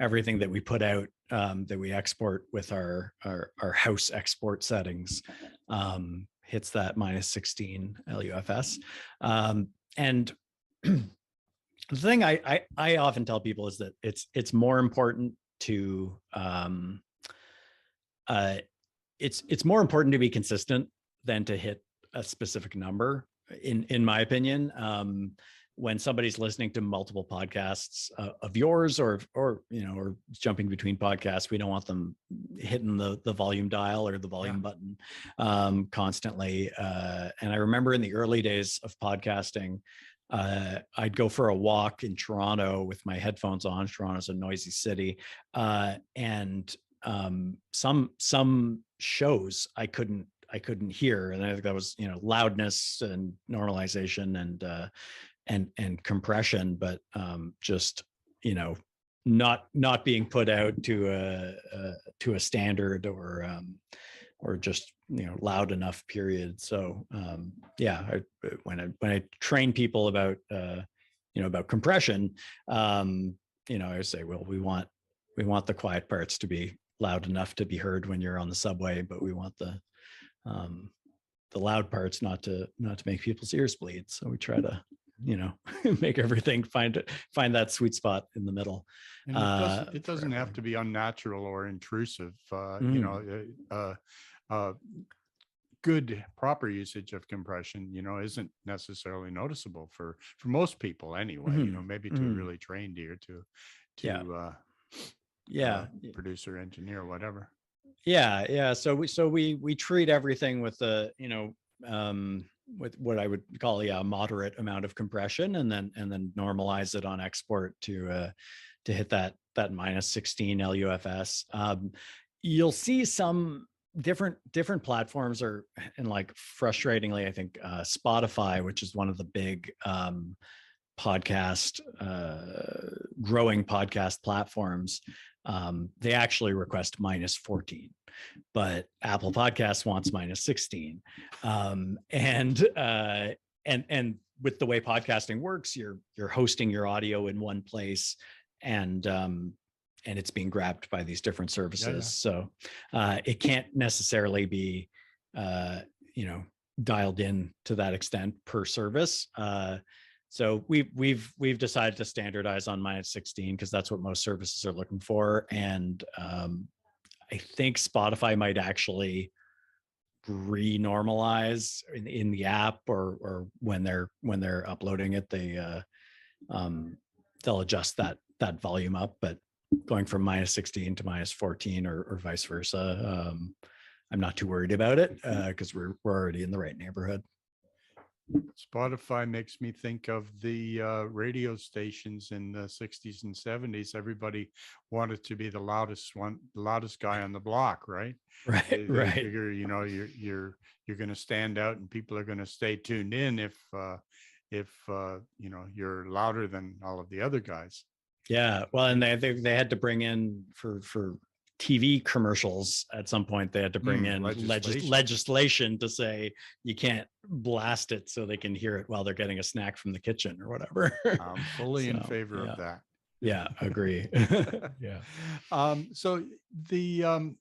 everything that we put out, that we export with our house export settings, hits that minus 16 LUFS. And the thing I often tell people is that it's more important to it's more important to be consistent than to hit a specific number, in my opinion. When somebody's listening to multiple podcasts of yours, or jumping between podcasts, we don't want them hitting the volume dial or the volume button constantly. And I remember in the early days of podcasting, I'd go for a walk in Toronto with my headphones on. Toronto's a noisy city, and some shows I couldn't hear, and I think that was loudness and normalization and compression, but just not being put out to a standard, or just loud enough, period. So when I train people about about compression, I say, well, we want the quiet parts to be loud enough to be heard when you're on the subway, but we want the loud parts not to make people's ears bleed. So we try to make everything find that sweet spot in the middle. And it doesn't have to be unnatural or intrusive. Good proper usage of compression, isn't necessarily noticeable for most people anyway. Maybe to a really trained ear, to producer, engineer, whatever. So we treat everything with with what I would call a moderate amount of compression, and then normalize it on export to hit that minus 16 LUFS. You'll see some different platforms are, and like frustratingly, I think Spotify, which is one of the big growing podcast platforms, they actually request minus 14, but Apple Podcasts wants minus 16. And with the way podcasting works, you're hosting your audio in one place, and it's being grabbed by these different services. So it can't necessarily be dialed in to that extent per service. So we've decided to standardize on minus 16 because that's what most services are looking for. And I think Spotify might actually re-normalize in the app, or when they're uploading it, they'll adjust that volume up. But going from minus 16 to minus 14 or vice versa, I'm not too worried about it because we're already in the right neighborhood. Spotify makes me think of the radio stations in the 60s and 70s. Everybody wanted to be the loudest guy on the block, right? Right. They figure, you're going to stand out, and people are going to stay tuned in if you're louder than all of the other guys. Yeah, well, and they had to bring in for TV commercials at some point. They had to bring in legislation to say you can't blast it so they can hear it while they're getting a snack from the kitchen or whatever. I'm fully in favor of that. Yeah, agree. So the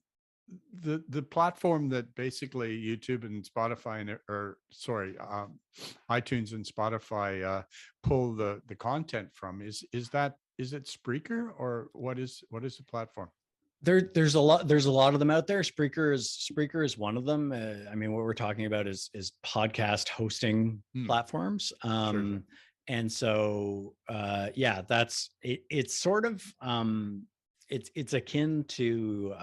platform that basically YouTube and Spotify iTunes and Spotify pull the content from, is it Spreaker, or what is the platform? There's a lot of them out there. Spreaker is one of them. I mean, what we're talking about is podcast hosting platforms. Sure. And so that's it. It's sort of it's akin to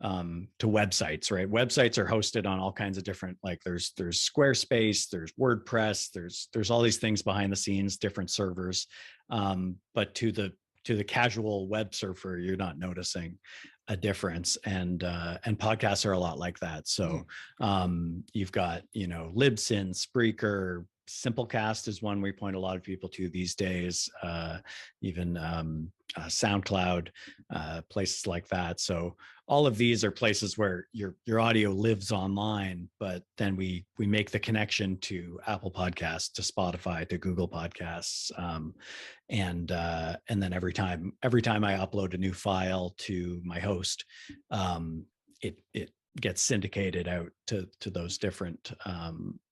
websites, right? Websites are hosted on all kinds of different, like there's Squarespace, there's WordPress, there's all these things behind the scenes, different servers. But to the casual web surfer, you're not noticing a difference. And podcasts are a lot like that. So you've got, Libsyn, Spreaker, Simplecast is one we point a lot of people to these days, even SoundCloud, places like that. So all of these are places where your audio lives online, but then we make the connection to Apple Podcasts, to Spotify, to Google Podcasts, and then every time I upload a new file to my host, it gets syndicated out to those different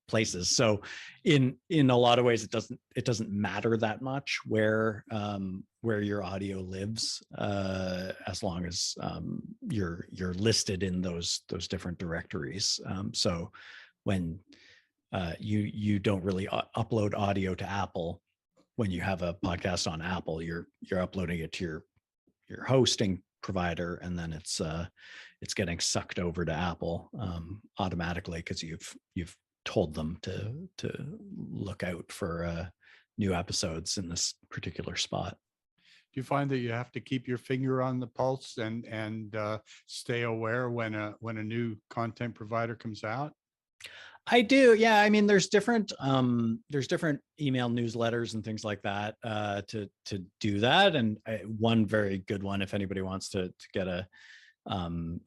places. So in a lot of ways, it doesn't matter that much where your audio lives, as long as you're listed in those different directories. So when you don't really upload audio to Apple, when you have a podcast on Apple, you're uploading it to your hosting provider, and then it's getting sucked over to Apple automatically, because you've told them to look out for new episodes in this particular spot. Do you find that you have to keep your finger on the pulse and stay aware when a new content provider comes out? I do. Yeah. I mean, there's different email newsletters and things like that to do that. And one very good one, if anybody wants to get a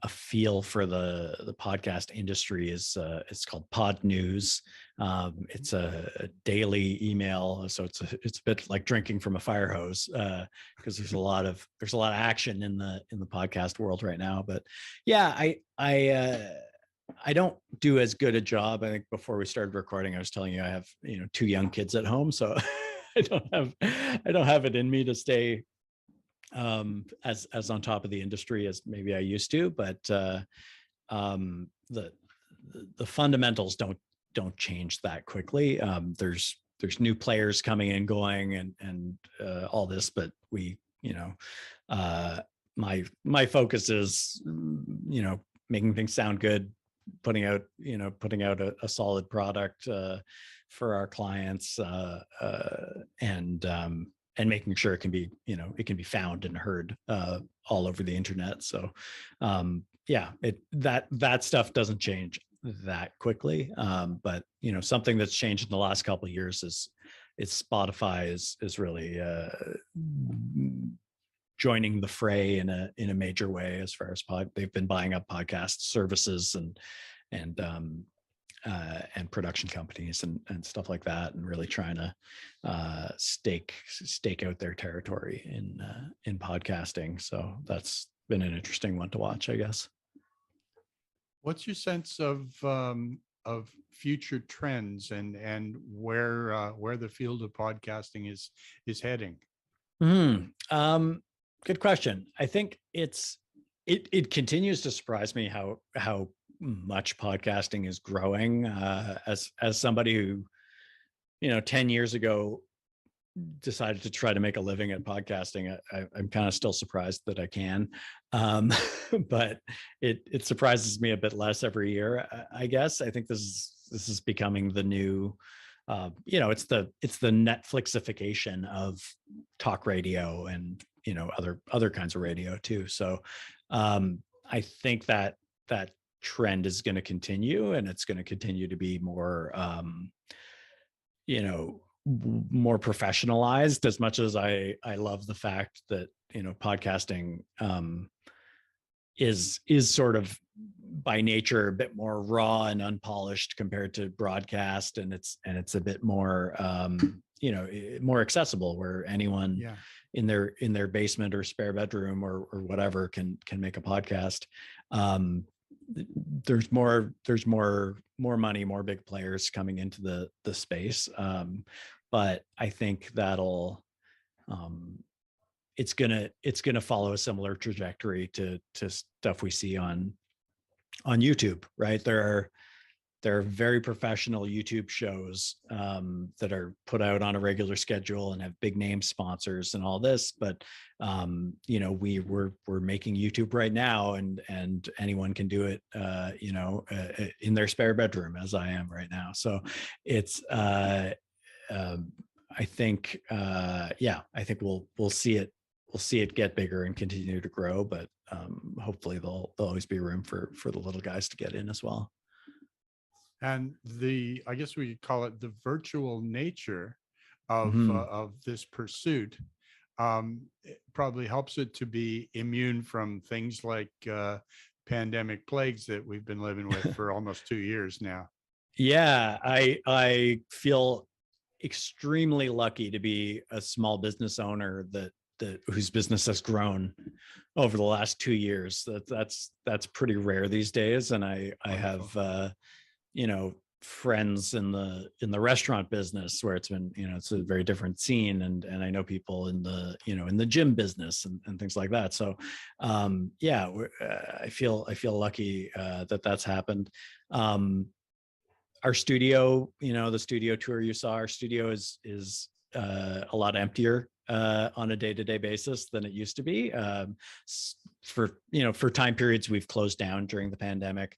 feel for the podcast industry, is it's called Pod News. It's a daily email, so it's a bit like drinking from a fire hose, because there's a lot of action in the podcast world right now. But yeah, I don't do as good a job. I think before we started recording, I was telling you I have 2 young kids at home, so I don't have it in me to stay as on top of the industry as maybe I used to. But the fundamentals don't change that quickly. There's new players coming and going and all this, but we my focus is making things sound good, putting out a solid product for our clients, and making sure it can be found and heard all over the internet. So yeah, that stuff doesn't change that quickly. But something that's changed in the last couple of years is Spotify is really joining the fray in a major way, as far as they've been buying up podcast services and production companies and stuff like that, and really trying to stake out their territory in podcasting. So that's been an interesting one to watch, I guess. What's your sense of future trends and where the field of podcasting is heading? Good question. I think it continues to surprise me how much podcasting is growing. As somebody who 10 years ago decided to try to make a living at podcasting, I'm kind of still surprised that I can, but it surprises me a bit less every year, I guess. I think this is becoming the new it's the Netflixification of talk radio and other kinds of radio too. So I think that trend is going to continue, and it's going to continue to be more more professionalized. As much as I love the fact that podcasting is sort of by nature a bit more raw and unpolished compared to broadcast, and it's a bit more more accessible, where anyone in their basement or spare bedroom or whatever can make a podcast. There's more money, more big players coming into the space, but I think that'll it's gonna follow a similar trajectory to stuff we see on YouTube, right? There are very professional YouTube shows that are put out on a regular schedule and have big name sponsors and all this, but we're making YouTube right now, and anyone can do it in their spare bedroom, as I am right now. So it's I think we'll see it get bigger and continue to grow, but hopefully there'll always be room for the little guys to get in as well. And I guess we could call it the virtual nature Mhm. of this pursuit, it probably helps it to be immune from things like pandemic plagues that we've been living with for almost 2 years now. Yeah, I feel extremely lucky to be a small business owner that whose business has grown over the last 2 years. That's pretty rare these days. And I Wonderful. have friends in the restaurant business where it's been, it's a very different scene, and I know people in the in the gym business and things like that. So yeah, I feel lucky that that's happened. Our studio, the studio tour you saw, our studio is a lot emptier on a day-to-day basis than it used to be. For time periods we've closed down during the pandemic,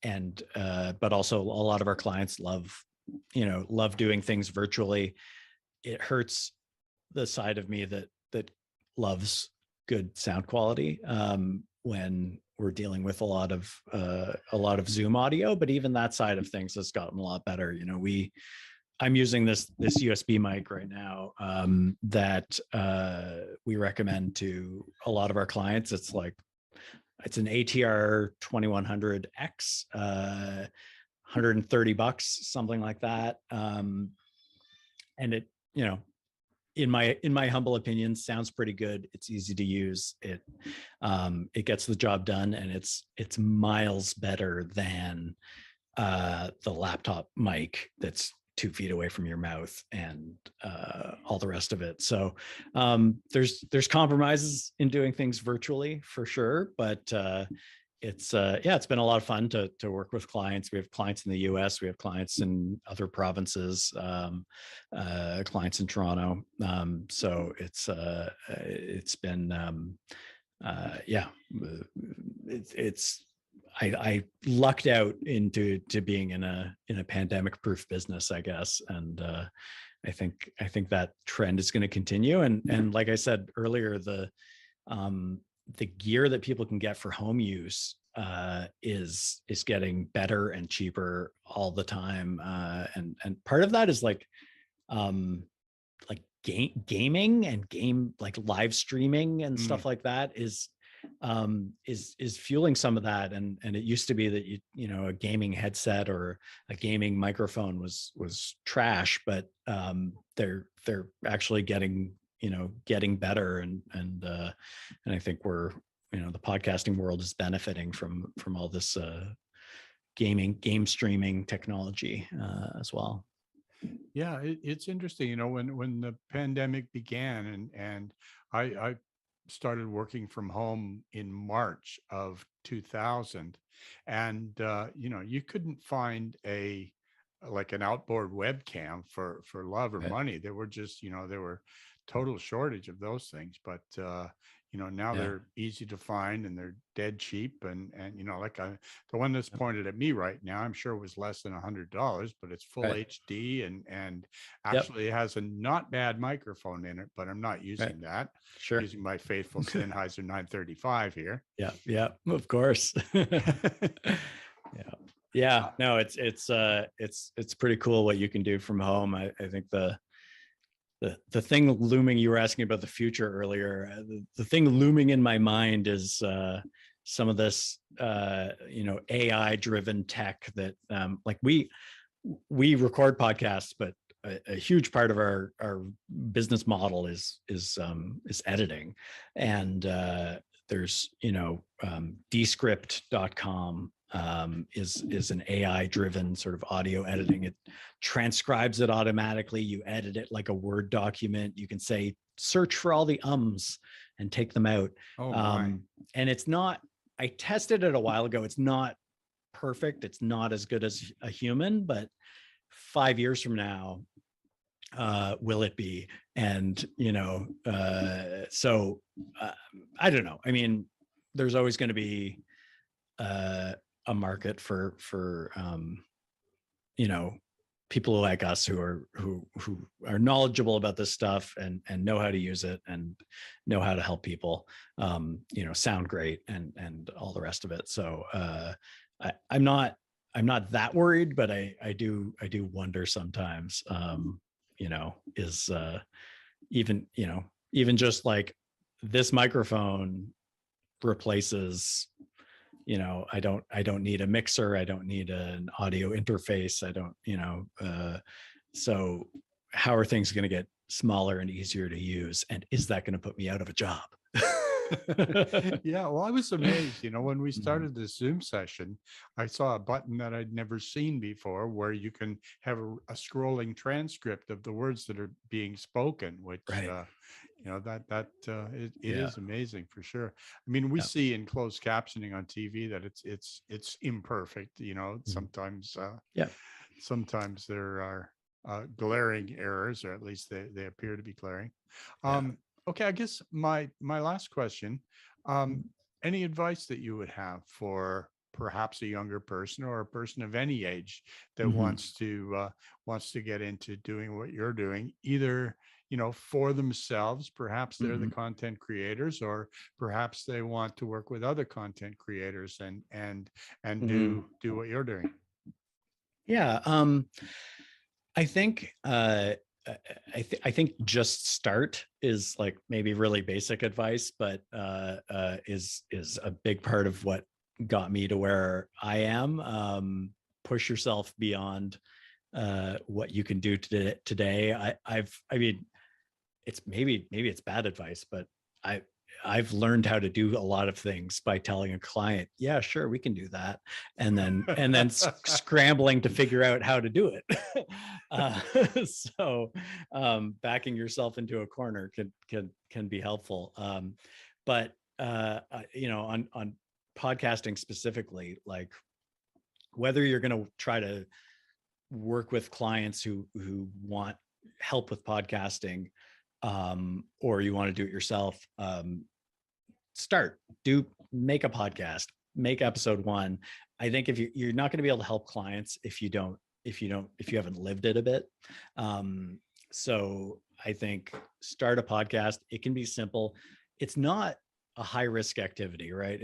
and but also a lot of our clients love doing things virtually. It hurts the side of me that loves good sound quality when we're dealing with a lot of Zoom audio, but even that side of things has gotten a lot better. I'm using this USB mic right now that we recommend to a lot of our clients. It's an ATR 2100X, $130, something like that, and in my humble opinion, sounds pretty good. It's easy to use. It gets the job done, and it's miles better than the laptop mic that's 2 feet away from your mouth and all the rest of it. So there's compromises in doing things virtually for sure, but it's been a lot of fun to work with clients. We have clients in the U.S., we have clients in other provinces, clients in Toronto. So it's been it's I lucked out into being in a pandemic proof business, I guess, and I think that trend is going to continue. And like I said earlier, the gear that people can get for home use is getting better and cheaper all the time, and part of that is gaming and game like live streaming and Mm, stuff like that is fueling some of that. And it used to be that a gaming headset or a gaming microphone was trash, but they're actually getting better, and I think the podcasting world is benefiting from all this game streaming technology as well. yeah, it's interesting. When the pandemic began, and I started working from home in March of 2000, and you couldn't find an outboard webcam for love or Right. money. There were just there were total shortage of those things, but now Yeah. they're easy to find and they're dead cheap. And the one that's pointed at me right now, I'm sure was less than $100, but it's full Right. HD and Yep. actually it has a not bad microphone in it, but I'm not Right. using that. Sure. Using my faithful Sennheiser 935 here. Yeah. Yeah. Of course. Yeah. Yeah. No, it's pretty cool what you can do from home. I think the thing looming, you were asking about the future earlier, the thing looming in my mind is some of this AI driven tech that like we record podcasts, but a huge part of our business model is editing. And there's descript.com is an AI driven sort of audio editing. It transcribes it automatically. You edit it like a Word document. You can say search for all the ums and take them out. Oh my. And it's not, I tested it a while ago. It's not perfect. It's not as good as a human, but 5 years from now, will it be? And so I don't know. I mean, there's always going to be a market for people like us who are knowledgeable about this stuff and know how to use it and know how to help people sound great and all the rest of it. So I'm not not that worried, but I do wonder sometimes, is even just like this microphone replaces, I don't need a mixer. I don't need an audio interface. I don't, so how are things going to get smaller and easier to use? And is that going to put me out of a job? Yeah, well, I was amazed, when we started this Zoom session, I saw a button that I'd never seen before where you can have a scrolling transcript of the words that are being spoken, which, Right. it Yeah. is amazing for sure. I mean, we Yeah. see in closed captioning on TV that it's imperfect, sometimes, Yeah. sometimes there are glaring errors, or at least they appear to be glaring. Yeah. Okay, I guess my last question, any advice that you would have for perhaps a younger person or a person of any age that Mhm. wants to get into doing what you're doing, either for themselves, perhaps they're the Mhm. content creators, or perhaps they want to work with other content creators and Mhm. do what you're doing. Yeah. I think I think just start is like maybe really basic advice, but is a big part of what got me to where I am. Push yourself beyond what you can do today. I mean, it's maybe it's bad advice, but I I've learned how to do a lot of things by telling a client, yeah, sure, we can do that. And then scrambling to figure out how to do it. uh, so backing yourself into a corner can be helpful. But on podcasting specifically, like whether you're going to try to work with clients who want help with podcasting, or you want to do it yourself, make a podcast, make episode 1. I think if you're not going to be able to help clients if you haven't lived it a bit. So I think start a podcast. It can be simple. It's not a high risk activity, right?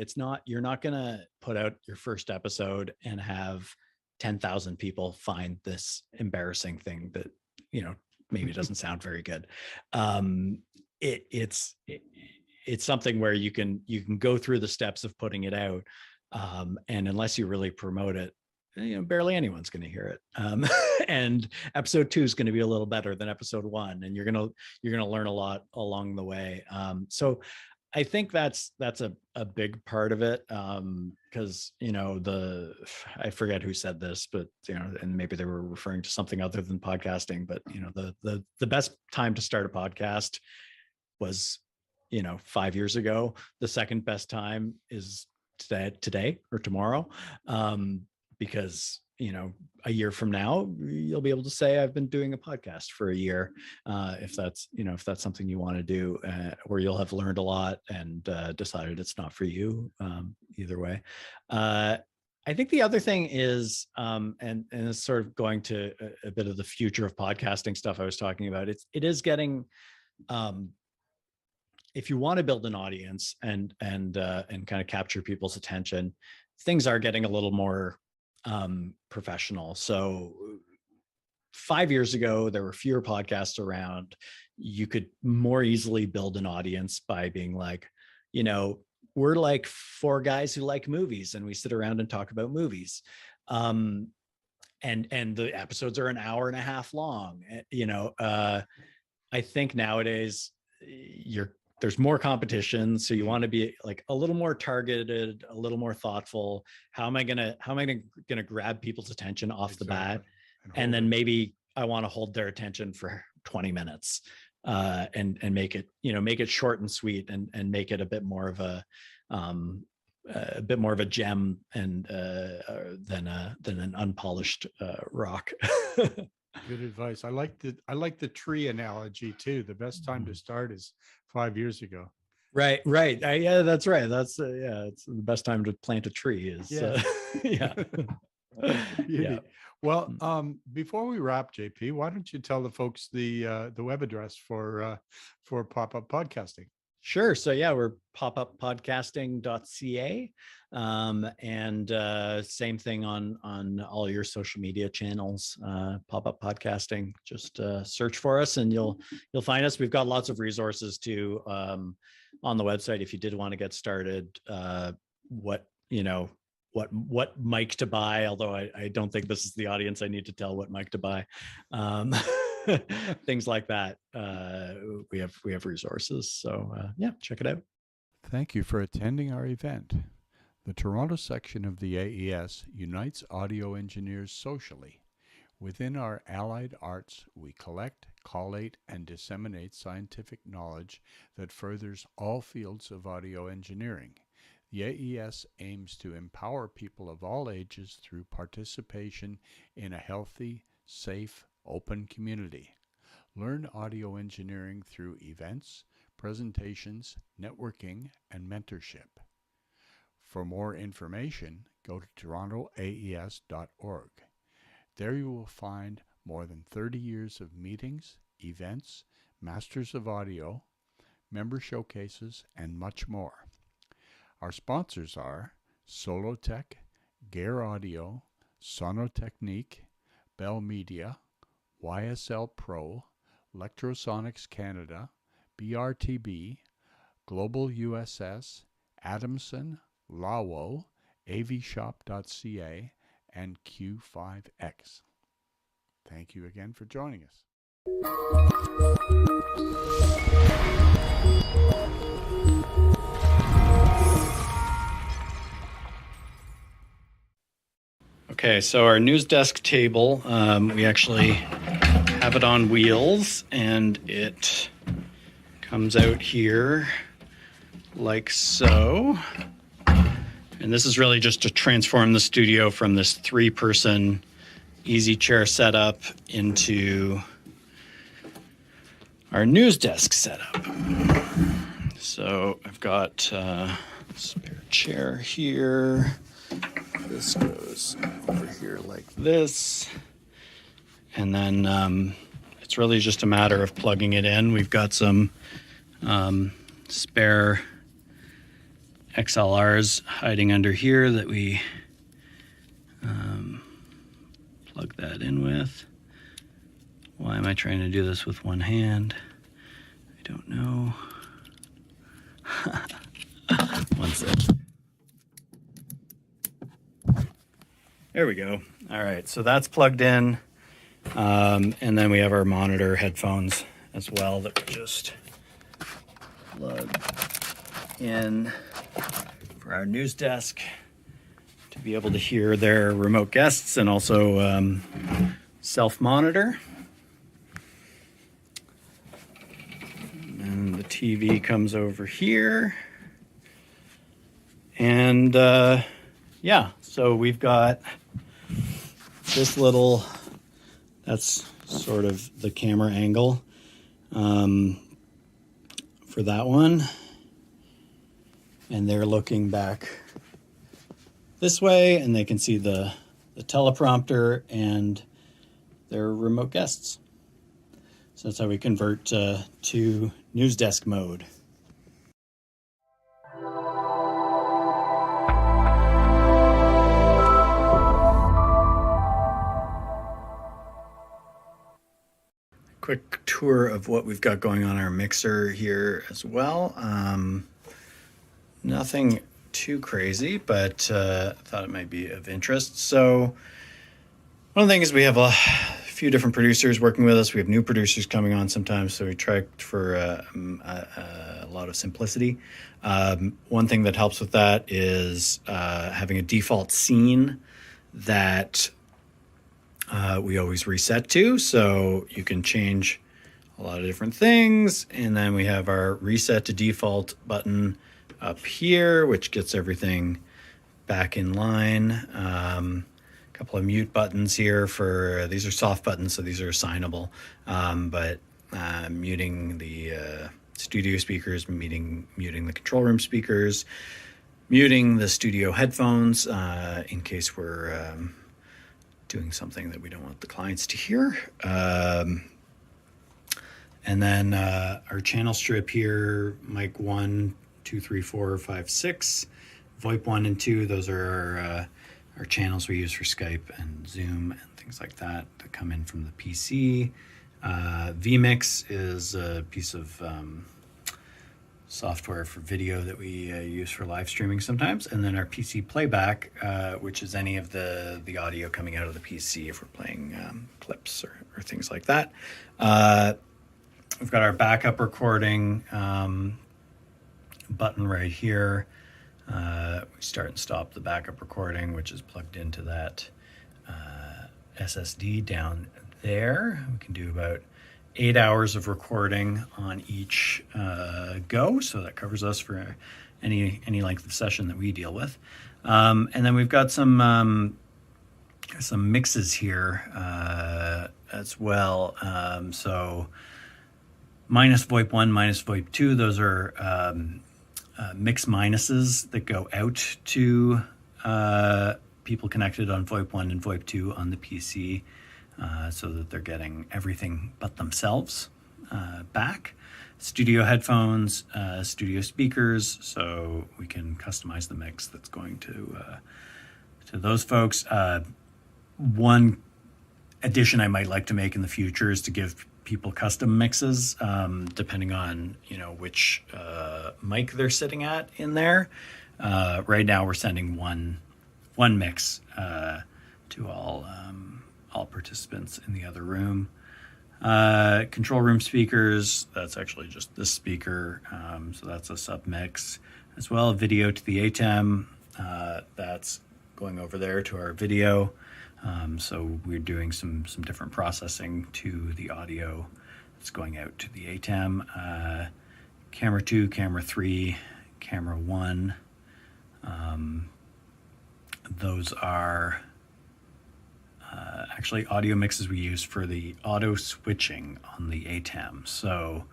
You're not going to put out your first episode and have 10,000 people find this embarrassing thing that, maybe doesn't sound very good. It's something where you can go through the steps of putting it out, and unless you really promote it, barely anyone's going to hear it. And episode 2 is going to be a little better than episode 1, and you're going to learn a lot along the way. So I think that's a big part of it, because I forget who said this, but and maybe they were referring to something other than podcasting, but the best time to start a podcast was 5 years ago. The second best time is today or tomorrow, because a year from now you'll be able to say I've been doing a podcast for a year, if that's something you want to do, or you'll have learned a lot and decided it's not for you. Either way, I think the other thing is, and it's sort of going to a bit of the future of podcasting stuff I was talking about. It is getting, if you want to build an audience and kind of capture people's attention, things are getting a little more professional. So 5 years ago, there were fewer podcasts around. You could more easily build an audience by being like, we're like 4 guys who like movies and we sit around and talk about movies. And the episodes are an hour and a half long. I think nowadays there's more competition, so you want to be like a little more targeted, a little more thoughtful. How am I gonna grab people's attention off the bat, and then maybe I want to hold their attention for 20 minutes, and make it short and sweet, and make it a bit more of a gem, and than an unpolished rock. Good advice. I like the tree analogy too. The best time to start is 5 years ago. Right. Yeah, that's right. That's it's the best time to plant a tree is, Yeah. yeah. Beauty. Yeah. Well, before we wrap, JP, why don't you tell the folks the web address for pop-up podcasting? Sure. So yeah, we're popuppodcasting.ca. And same thing on all your social media channels, pop-up podcasting. Just search for us and you'll find us. We've got lots of resources too on the website if you did want to get started. What mic to buy, although I don't think this is the audience I need to tell what mic to buy. Things like that. We have resources. So yeah, check it out. Thank you for attending our event. The Toronto section of the AES unites audio engineers socially. Within our allied arts, we collect, collate, and disseminate scientific knowledge that furthers all fields of audio engineering. The AES aims to empower people of all ages through participation in a healthy, safe, open community. Learn audio engineering through events, presentations, networking, and mentorship. For more information, go to torontoaes.org. There you will find more than 30 years of meetings, events, Masters of Audio, member showcases, and much more. Our sponsors are Solotech, Gear Audio, Sonotechnique, Bell Media, YSL Pro, Electrosonics Canada, BRTB, Global USS, Adamson, Lawo, avshop.ca, and Q5X. Thank you again for joining us. Okay, so our news desk table, we actually have it on wheels, and it comes out here like so. And this is really just to transform the studio from this 3-person easy chair setup into our news desk setup. So I've got a spare chair here. This goes over here like this. And then it's really just a matter of plugging it in. We've got some spare XLRs hiding under here that we plug that in with. Why am I trying to do this with one hand? I don't know. One sec. There we go. All right, so that's plugged in. And then we have our monitor headphones as well that we just plug in for our news desk to be able to hear their remote guests and also self-monitor. And the TV comes over here. And yeah, so we've got this little, that's sort of the camera angle for that one. And they're looking back this way, and they can see the teleprompter and their remote guests. So that's how we convert to news desk mode. Quick tour of what we've got going on our mixer here as well. Nothing too crazy, but I thought it might be of interest. So one of the things is we have a few different producers working with us. We have new producers coming on sometimes, so we try for a lot of simplicity. One thing that helps with that is having a default scene that we always reset to, so you can change a lot of different things. And then we have our reset to default button up here, which gets everything back in line. A couple of mute buttons here for, these are soft buttons, so these are assignable. But muting the studio speakers, muting the control room speakers, muting the studio headphones in case we're doing something that we don't want the clients to hear. And then our channel strip here, mic 1, 2, 3, 4, 5, 6, VoIP 1 and 2, those are our channels we use for Skype and Zoom and things like that come in from the PC. vMix is a piece of software for video that we use for live streaming sometimes. And then our PC playback, which is any of the audio coming out of the PC if we're playing clips or things like that. We've got our backup recording button right here. We start and stop the backup recording, which is plugged into that SSD down there. We can do about 8 hours of recording on each go, so that covers us for any length of session that we deal with. And then we've got some mixes here as well. So minus VoIP 1, minus VoIP 2, those are mix minuses that go out to people connected on VoIP 1 and VoIP 2 on the PC, so that they're getting everything but themselves back. Studio headphones, studio speakers, so we can customize the mix that's going to those folks. One addition I might like to make in the future is to give people custom mixes, depending on which mic they're sitting at in there. Right now we're sending one mix to all participants in the other room. Control room speakers, that's actually just this speaker, so that's a sub mix as well. Video to the ATEM, that's going over there to our video. So we're doing some different processing to the audio that's going out to the ATEM. Camera 2, camera 3, camera 1. Those are actually audio mixes we use for the auto switching on the ATEM. So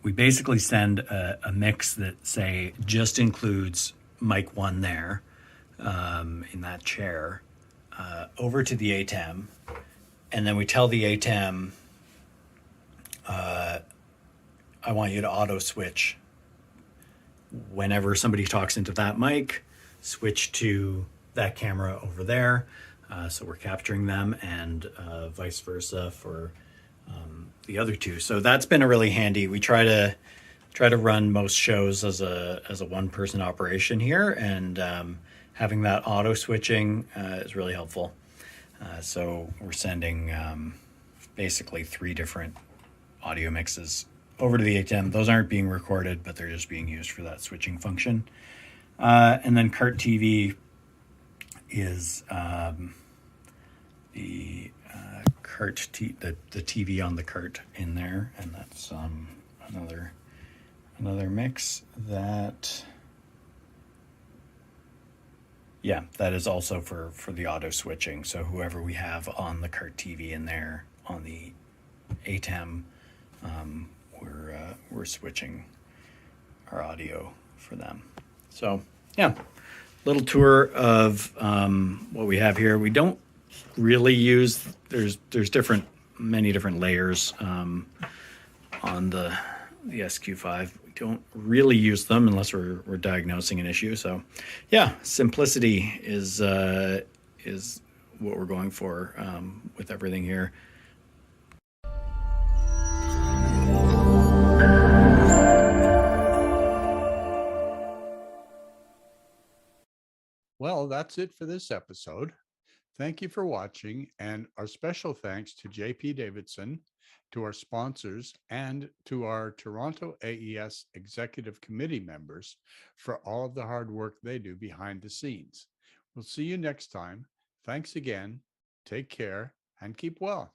we basically send a mix that, say, just includes mic 1 there, in that chair, over to the ATEM, and then we tell the ATEM, I want you to auto switch whenever somebody talks into that mic, switch to that camera over there, so we're capturing them, and vice versa for the other two. So that's been a really handy. We try to run most shows as a one-person operation here, and having that auto switching is really helpful. So we're sending basically 3 different audio mixes over to the ATEM. Those aren't being recorded, but they're just being used for that switching function. And then Cart TV is the TV on the cart in there, and that's another mix that. Yeah, that is also for the auto switching. So whoever we have on the Cart TV in there on the ATEM, we're switching our audio for them. So yeah, little tour of what we have here. We don't really use. There's many different layers on the SQ5. Don't really use them unless we're diagnosing an issue. So yeah, simplicity is what we're going for with everything here. Well, that's it for this episode. Thank you for watching, and our special thanks to JP Davidson, to our sponsors, and to our Toronto AES Executive Committee members for all of the hard work they do behind the scenes. We'll see you next time. Thanks again. Take care and keep well.